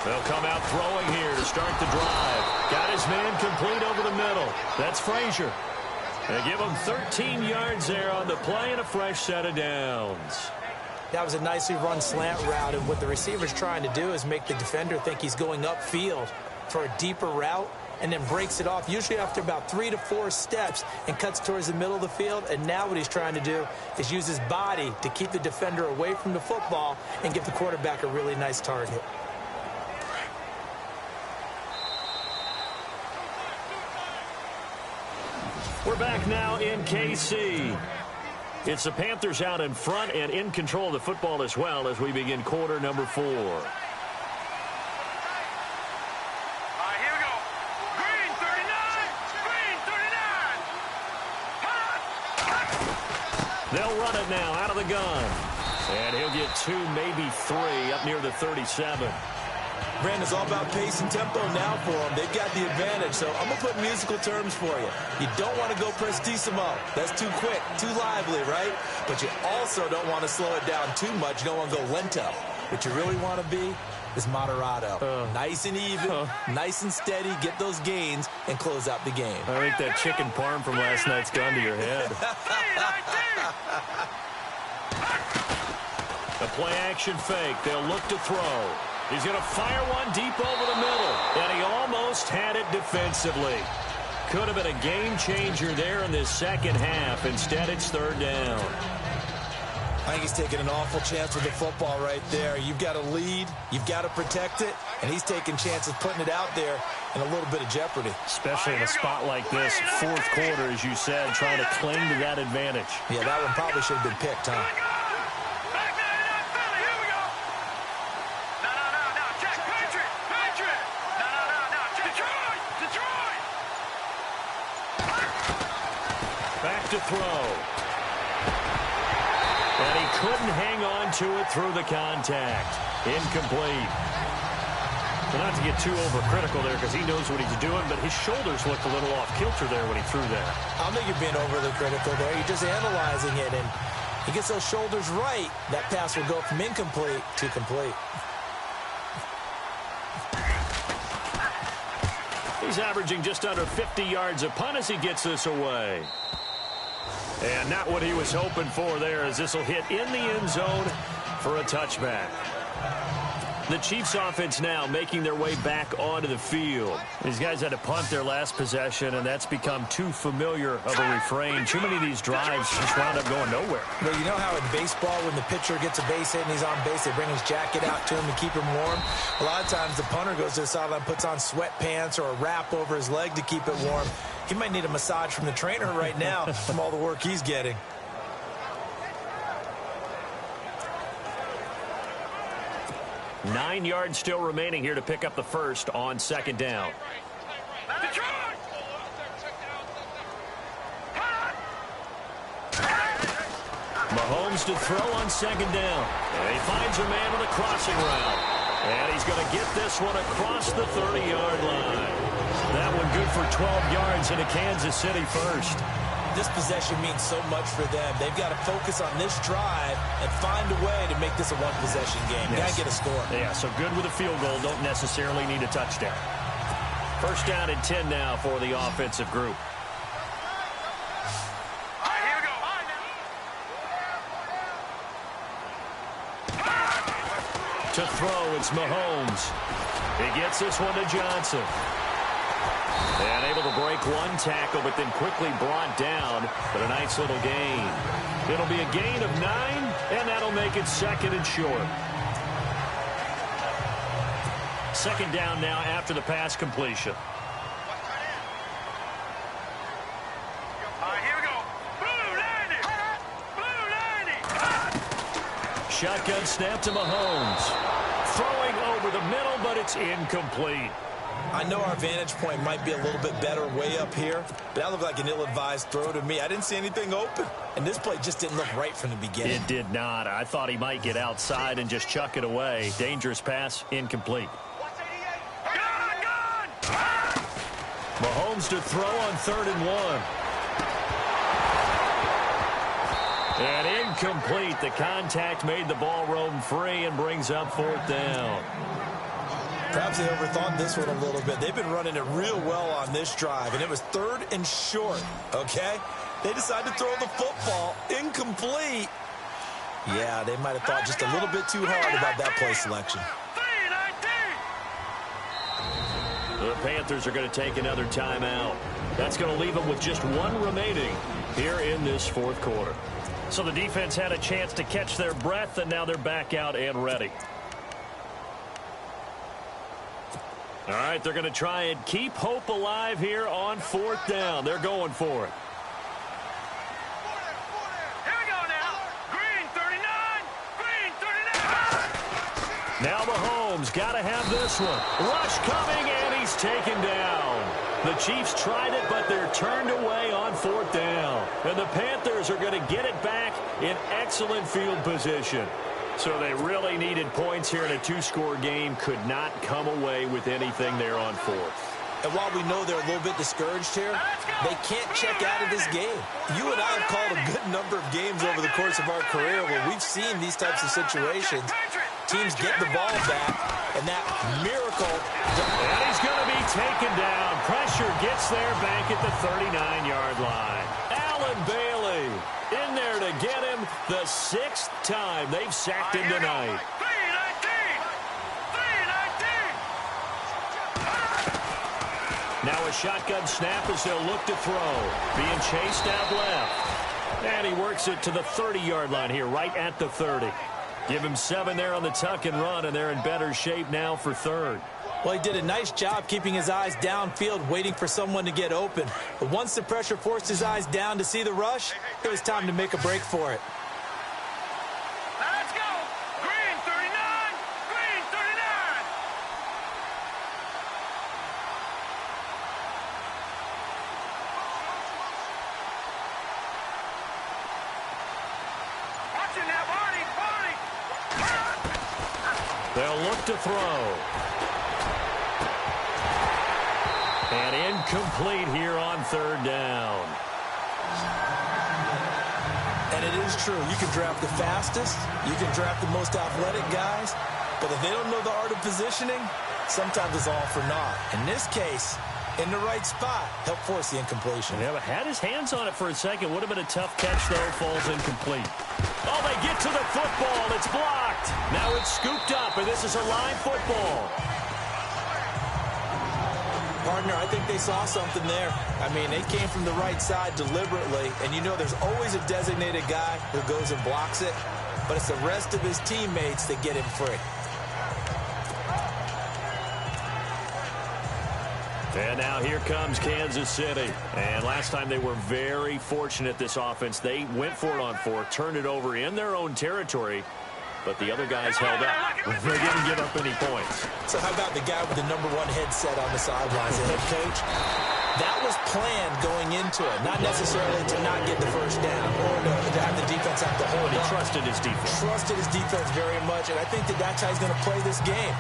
They'll come out throwing here to start the drive. Got his man complete over the middle. That's Frazier. They give him 13 yards there on the play and a fresh set of downs. That was a nicely run slant route, and what the receiver's trying to do is make the defender think he's going upfield for a deeper route and then breaks it off, usually after about 3 to 4 steps, and cuts towards the middle of the field. And now what he's trying to do is use his body to keep the defender away from the football and give the quarterback a really nice target. We're back now in KC. It's the Panthers out in front and in control of the football as well as we begin quarter number 4. All right, here we go. Green 39. Green 39. They'll run it now out of the gun. And he'll get 2, maybe 3 up near the 37. Brandon, it's all about pace and tempo now for them. They've got the advantage, so I'm going to put musical terms for you. You don't want to go prestissimo. That's too quick, too lively, right? But you also don't want to slow it down too much. You don't want to go lento. What you really want to be is moderato. Nice and even, nice and steady, get those gains, and close out the game. I think that chicken parm from last night's gone to your head. The play-action fake. They'll look to throw. He's going to fire one deep over the middle. And he almost had it defensively. Could have been a game changer there in this second half. Instead, it's 3rd down. I think he's taking an awful chance with the football right there. You've got a lead. You've got to protect it. And he's taking chances putting it out there in a little bit of jeopardy. Especially in a spot like this, 4th quarter, as you said, trying to cling to that advantage. Yeah, that one probably should have been picked, huh? Back to throw. And he couldn't hang on to it through the contact. Incomplete. So not to get too overcritical there because he knows what he's doing, but his shoulders looked a little off kilter there when he threw that. I don't think you're being overly critical there. You're just analyzing it, and he gets those shoulders right. That pass will go from incomplete to complete. He's averaging just under 50 yards a punt as he gets this away. And not what he was hoping for there as this will hit in the end zone for a touchback. The Chiefs offense now making their way back onto the field. These guys had to punt their last possession, and that's become too familiar of a refrain. Too many of these drives just wound up going nowhere. Well, you know how in baseball when the pitcher gets a base hit and he's on base, they bring his jacket out to him to keep him warm? A lot of times the punter goes to the sideline, puts on sweatpants or a wrap over his leg to keep it warm. He might need a massage from the trainer right now from all the work he's getting. 9 yards still remaining here to pick up the first on second down. Mahomes to throw on second down. And he finds a man with a crossing route. And he's going to get this one across the 30-yard line. That one good for 12 yards into Kansas City first. This possession means so much for them. They've got to focus on this drive and find a way to make this a one-possession game. Yes. Got to get a score. Yeah, so good with a field goal. Don't necessarily need a touchdown. First down and 10 now for the offensive group. To throw, it's Mahomes. He gets this one to Johnson. And able to break one tackle, but then quickly brought down. But a nice little gain. It'll be a gain of 9, and that'll make it second and short. Second down now after the pass completion. Here we go. Blue 90. Blue 90. Shotgun snap to Mahomes. Throwing over the middle, but it's incomplete. I know our vantage point might be a little bit better way up here, but that looked like an ill-advised throw to me. I didn't see anything open, and this play just didn't look right from the beginning. It did not. I thought he might get outside and just chuck it away. Dangerous pass, incomplete. Mahomes to throw on 3rd and 1. And incomplete. The contact made the ball roam free and brings up 4th down. Perhaps they overthought this one a little bit. They've been running it real well on this drive, and it was 3rd and short, okay? They decided to throw the football incomplete. Yeah, they might have thought just a little bit too hard about that play selection. The Panthers are going to take another timeout. That's going to leave them with just 1 remaining here in this 4th quarter. So the defense had a chance to catch their breath, and now they're back out and ready. All right, they're going to try and keep hope alive here on 4th down. They're going for it. Here we go now. Green 39. Green 39. Now Mahomes got to have this one. Rush coming, and he's taken down. The Chiefs tried it, but they're turned away on 4th down. And the Panthers are going to get it back in excellent field position. So they really needed points here in a 2-score game. Could not come away with anything there on 4th. And while we know they're a little bit discouraged here, they can't check out of this game. You and I have called a good number of games over the course of our career where we've seen these types of situations. Teams get the ball back, and that miracle. And he's going to be taken down. Pressure gets there back at the 39-yard line. Allen Bailey in there to get him the 6th time they've sacked him tonight. Now a shotgun snap as they'll look to throw. Being chased out left. And he works it to the 30-yard line here, right at the 30. Give him 7 there on the tuck and run, and they're in better shape now for 3rd. Well, he did a nice job keeping his eyes downfield, waiting for someone to get open. But once the pressure forced his eyes down to see the rush, it was time to make a break for it. Let's go. Green 39. Green 39. Watch it now, Barney. They'll look to throw. And incomplete here on 3rd down. And it is true. You can draft the fastest. You can draft the most athletic guys. But if they don't know the art of positioning, sometimes it's all for naught. In this case, in the right spot, help force the incompletion. Yeah, but had his hands on it for a second. Would have been a tough catch, though. Falls incomplete. Oh, they get to the football. It's blocked. Now it's scooped up, and this is a live football. Partner, I think they saw something there. I mean, they came from the right side deliberately, and you know there's always a designated guy who goes and blocks it, but it's the rest of his teammates that get him free. And now here comes Kansas City. And last time they were very fortunate, this offense. They went for it on 4, turned it over in their own territory, but the other guys held up. They didn't give up any points. So how about the guy with the #1 headset on the sidelines, the head coach? That was planned going into it, not necessarily to not get the first down or to have the defense have to hold But he up. trusted his defense. Trusted his defense very much, and I think that's how he's going to play this game.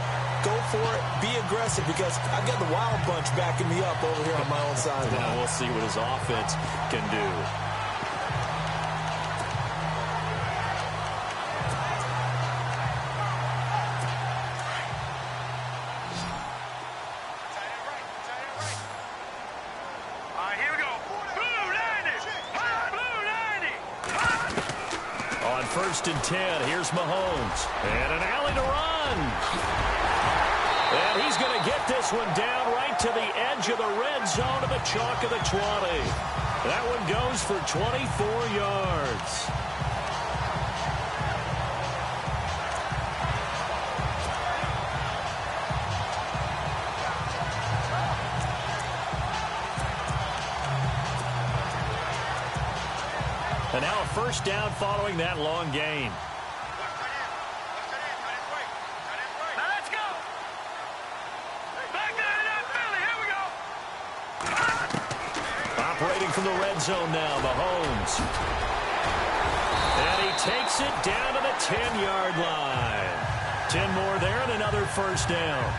Go for it, be aggressive, because I've got the Wild Bunch backing me up over here on my own sideline. Now we'll see what his offense can do. On 1st and 10, here's Mahomes. And an alley to run. And he's going to get this one down right to the edge of the red zone to the chalk of the 20. That one goes for 24 yards. And now a first down following that long gain. Now let's go. Back down in that Philly. Here we go. Operating from the red zone now, Mahomes. And he takes it down to the 10-yard line. 10 more there and another first down.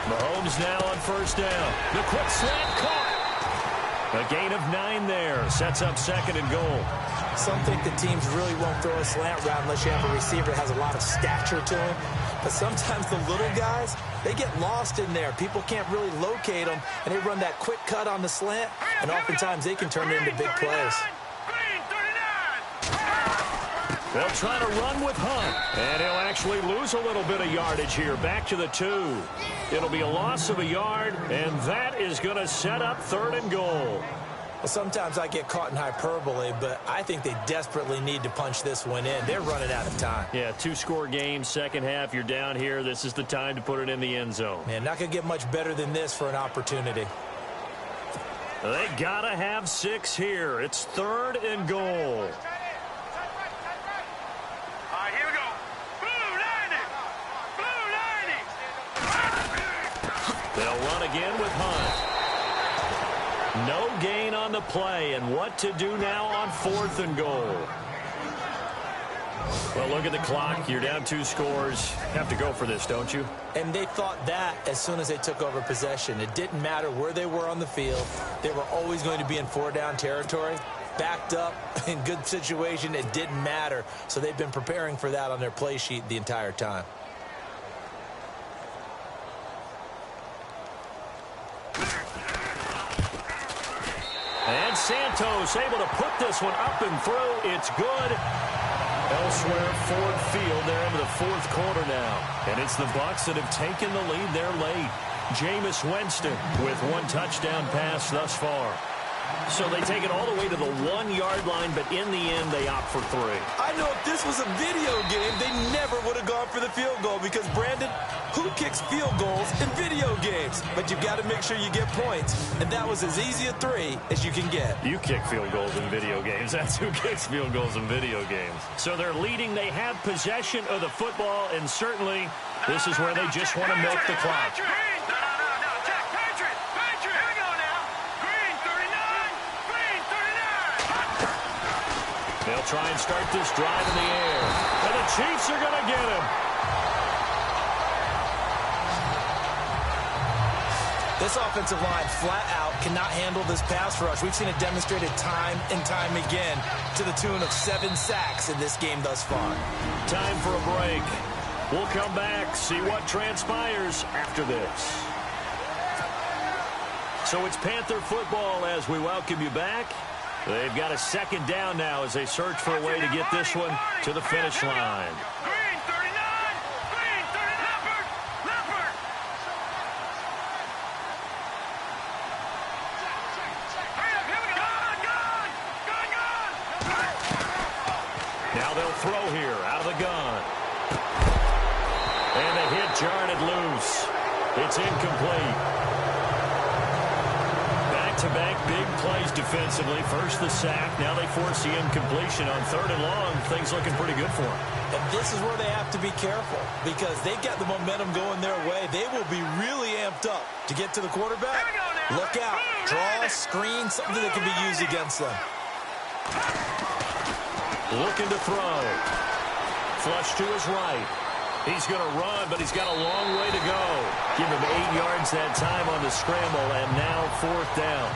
Mahomes now on first down. The quick slant caught. A gain of 9 there. Sets up 2nd and goal. Some think the teams really won't throw a slant route unless you have a receiver that has a lot of stature to him. But sometimes the little guys, they get lost in there. People can't really locate them, and they run that quick cut on the slant, and oftentimes they can turn it into big plays. They'll try to run with Hunt, and he'll actually lose a little bit of yardage here. Back to the 2. It'll be a loss of a yard, and that is going to set up 3rd and goal. Well, sometimes I get caught in hyperbole, but I think they desperately need to punch this one in. They're running out of time. Yeah, 2-score game, second half. You're down here. This is the time to put it in the end zone. Man, not going to get much better than this for an opportunity. They got to have 6 here. It's 3rd and goal. They'll run again with Hunt. No gain on the play, and what to do now on 4th and goal. Well, look at the clock. You're down 2 scores. Have to go for this, don't you? And they thought that as soon as they took over possession. It didn't matter where they were on the field. They were always going to be in 4-down territory. Backed up, in good situation, it didn't matter. So they've been preparing for that on their play sheet the entire time. And Santos able to put this one up and through. It's good. Elsewhere, Ford Field. They're into the 4th quarter now. And it's the Bucs that have taken the lead there late. Jameis Winston with 1 touchdown pass thus far. So they take it all the way to the 1-yard line, but in the end, they opt for 3. I know if this was a video game, they never would have gone for the field goal because, Brandon, who kicks field goals in video games? But you've got to make sure you get points, and that was as easy a 3 as you can get. You kick field goals in video games. That's who kicks field goals in video games. So they're leading. They have possession of the football, and certainly this is where they just want to milk the clock. They'll try and start this drive in the air. And the Chiefs are going to get him. This offensive line flat out cannot handle this pass rush. We've seen it demonstrated time and time again to the tune of 7 sacks in this game thus far. Time for a break. We'll come back, see what transpires after this. So it's Panther football as we welcome you back. They've got a second down now as they search for a way to get this one to the finish line. Green 39, Green 30, Leopard, Leopard. Hurry up, here we go. Gun. Now they'll throw here out of the gun. And the hit jarred it loose. It's incomplete. Back-to-back big plays defensively. First the sack. Now they force the incompletion on 3rd and long. Things looking pretty good for them. And this is where they have to be careful because they've got the momentum going their way. They will be really amped up to get to the quarterback. Look out. Draw, screen, something that can be used against them. Looking to throw. Flush to his right. He's going to run, but he's got a long way to go. Give him 8 yards that time on the scramble, and now 4th down.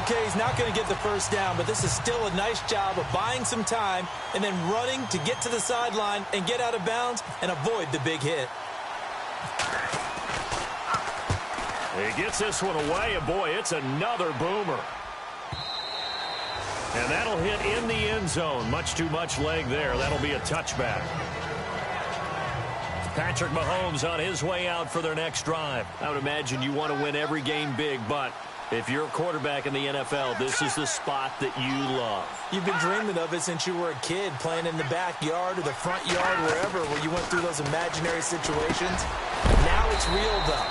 Okay, he's not going to get the first down, but this is still a nice job of buying some time and then running to get to the sideline and get out of bounds and avoid the big hit. He gets this one away, and boy, it's another boomer. And that'll hit in the end zone. Much too much leg there. That'll be a touchback. Patrick Mahomes on his way out for their next drive. I would imagine you want to win every game big, but if you're a quarterback in the NFL, this is the spot that you love. You've been dreaming of it since you were a kid, playing in the backyard or the front yard, wherever, where you went through those imaginary situations. Now it's real, though.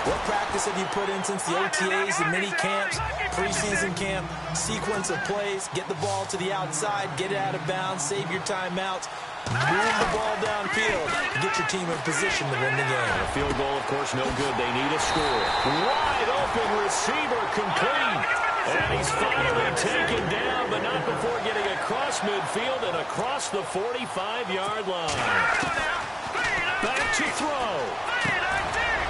What practice have you put in since the OTAs, the mini camps, preseason camp, sequence of plays, get the ball to the outside, get it out of bounds, save your timeouts, move the ball downfield, get your team in position to win the game. A field goal, of course, no good. They need a score. Wide open receiver complete. And he's finally taken down, but not before getting across midfield and across the 45-yard line. Back to throw.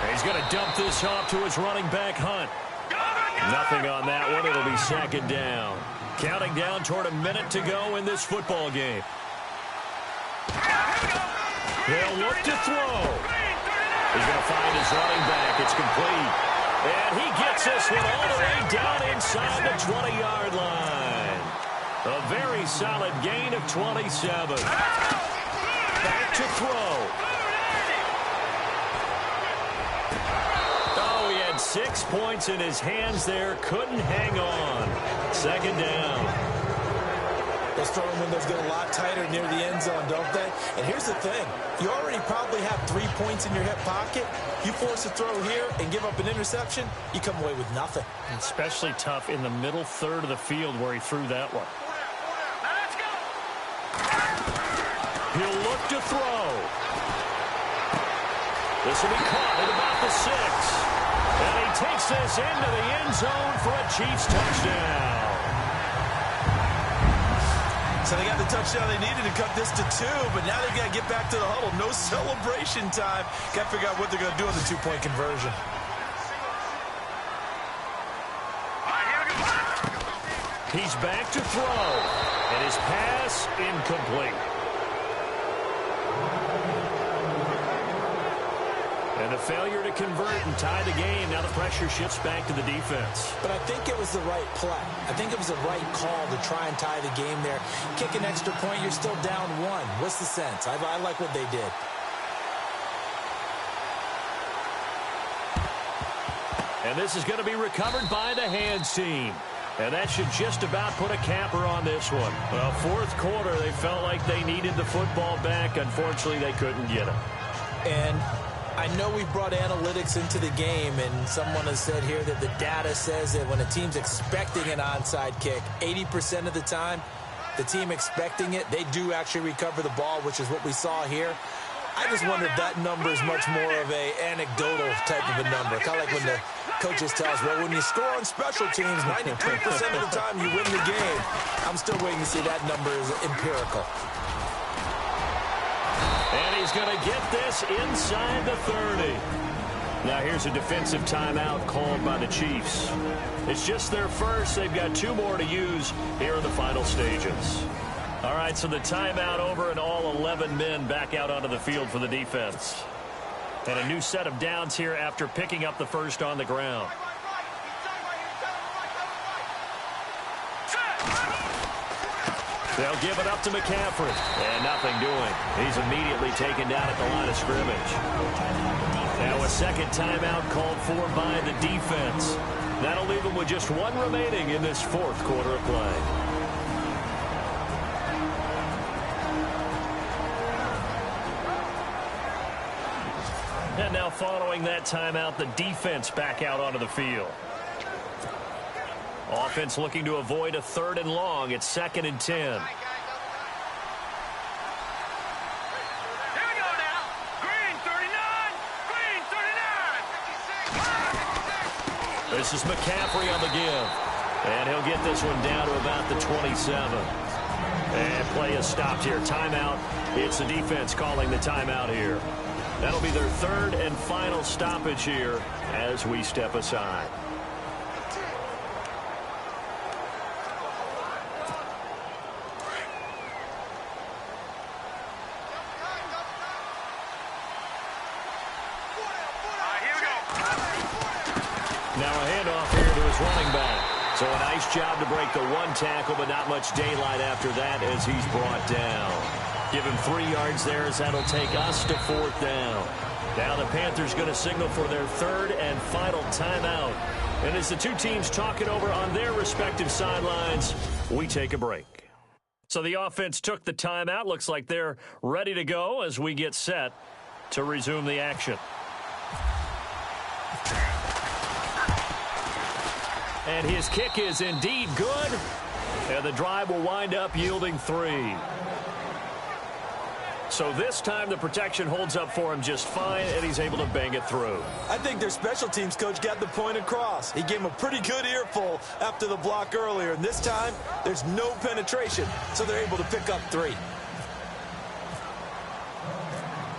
He's going to dump this off to his running back, Hunt. Nothing on that one. It'll be 2nd down. Counting down toward a minute to go in this football game. They'll look to throw. He's going to find his running back. It's complete. And he gets this one all the way down inside the 20-yard line. A very solid gain of 27. Back to throw. Oh, he had 6 points in his hands there. Couldn't hang on. 2nd down. Those throwing windows get a lot tighter near the end zone, don't they? And here's the thing. You already probably have 3 points in your hip pocket. You force a throw here and give up an interception, you come away with nothing. Especially tough in the middle third of the field where he threw that one. He'll look to throw. This will be caught at about the 6. And he takes this into the end zone for a Chiefs touchdown. So they got the touchdown they needed to cut this to 2, but now they've got to get back to the huddle. No celebration time. Got to figure out what they're going to do on the 2-point conversion. He's back to throw, and his pass incomplete. And a failure to convert and tie the game. Now the pressure shifts back to the defense. But I think it was the right play. I think it was the right call to try and tie the game there. Kick an extra point, you're still down 1. What's the sense? I like what they did. And this is going to be recovered by the hands team. And that should just about put a capper on this one. Well, 4th quarter, they felt like they needed the football back. Unfortunately, they couldn't get it. And I know we've brought analytics into the game, and someone has said here that the data says that when a team's expecting an onside kick, 80% of the time, the team expecting it, they do actually recover the ball, which is what we saw here. I just wonder if that number is much more of a anecdotal type of a number. Kind of like when the coaches tell us, well, when you score on special teams, 93% of the time you win the game. I'm still waiting to see that number is empirical. And he's going to get this inside the 30. Now here's a defensive timeout called by the Chiefs. It's just their first. They've got 2 more to use here in the final stages. All right, so the timeout over and all 11 men back out onto the field for the defense. And a new set of downs here after picking up the first on the ground. They'll give it up to McCaffrey. And nothing doing. He's immediately taken down at the line of scrimmage. Now a second timeout called for by the defense. That'll leave them with just 1 remaining in this 4th quarter of play. And now following that timeout, the defense back out onto the field. Offense looking to avoid a 3rd and long. It's 2nd and 10. Here we go now. Green 39. Green 39. This is McCaffrey on the give. And he'll get this one down to about the 27. And play is stopped here. Timeout. It's the defense calling the timeout here. That'll be their 3rd and final stoppage here as we step aside. Now a handoff here to his running back. So a nice job to break the 1 tackle, but not much daylight after that as he's brought down. Give him 3 yards there as that'll take us to 4th down. Now the Panthers going to signal for their 3rd and final timeout. And as the 2 teams talk it over on their respective sidelines, we take a break. So the offense took the timeout. Looks like they're ready to go as we get set to resume the action. And his kick is indeed good. And the drive will wind up yielding 3. So this time the protection holds up for him just fine, and he's able to bang it through. I think their special teams coach got the point across. He gave him a pretty good earful after the block earlier, and this time there's no penetration, so they're able to pick up 3.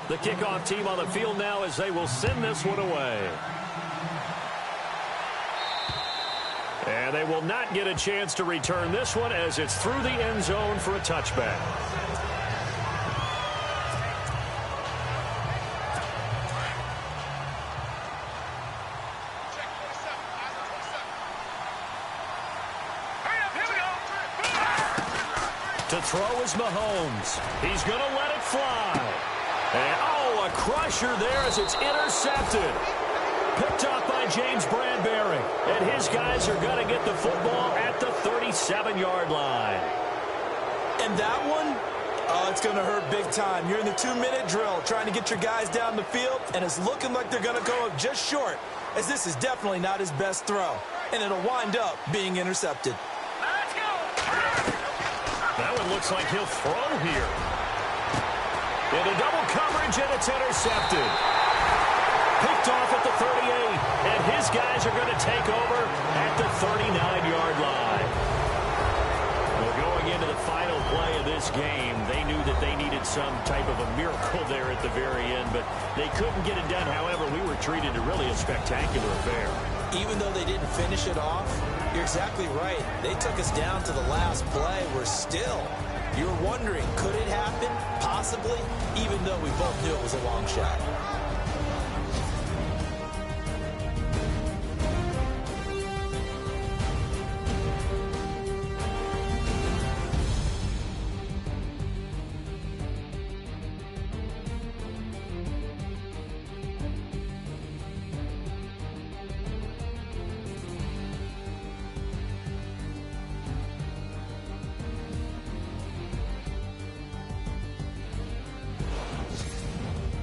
The kickoff team on the field now as they will send this one away. And they will not get a chance to return this one as it's through the end zone for a touchback. To throw is Mahomes. He's going to let it fly. And, oh, a crusher there as it's intercepted. Picked up by James Bradbury. And his guys are going to get the football at the 37-yard line. And that one, oh, it's going to hurt big time. You're in the 2-minute drill trying to get your guys down the field, and it's looking like they're going to go up just short, as this is definitely not his best throw. And it'll wind up being intercepted. Let's go. That one looks like he'll throw here. Into double coverage, and it's intercepted. Picked off at the 38, and his guys are going to take over at the 39-yard line. Well, going into the final play of this game, they knew that they needed some type of a miracle there at the very end, but they couldn't get it done. However, we were treated to really a spectacular affair. Even though they didn't finish it off, you're exactly right. They took us down to the last play. We're still. You're wondering, could it happen? Possibly, even though we both knew it was a long shot.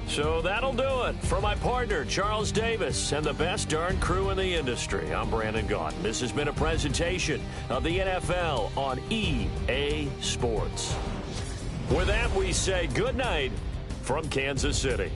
So that'll do it. For my partner, Charles Davis, and the best darn crew in the industry, I'm Brandon Gaudin. This has been a presentation of the NFL on EA Sports. With that, we say good night from Kansas City.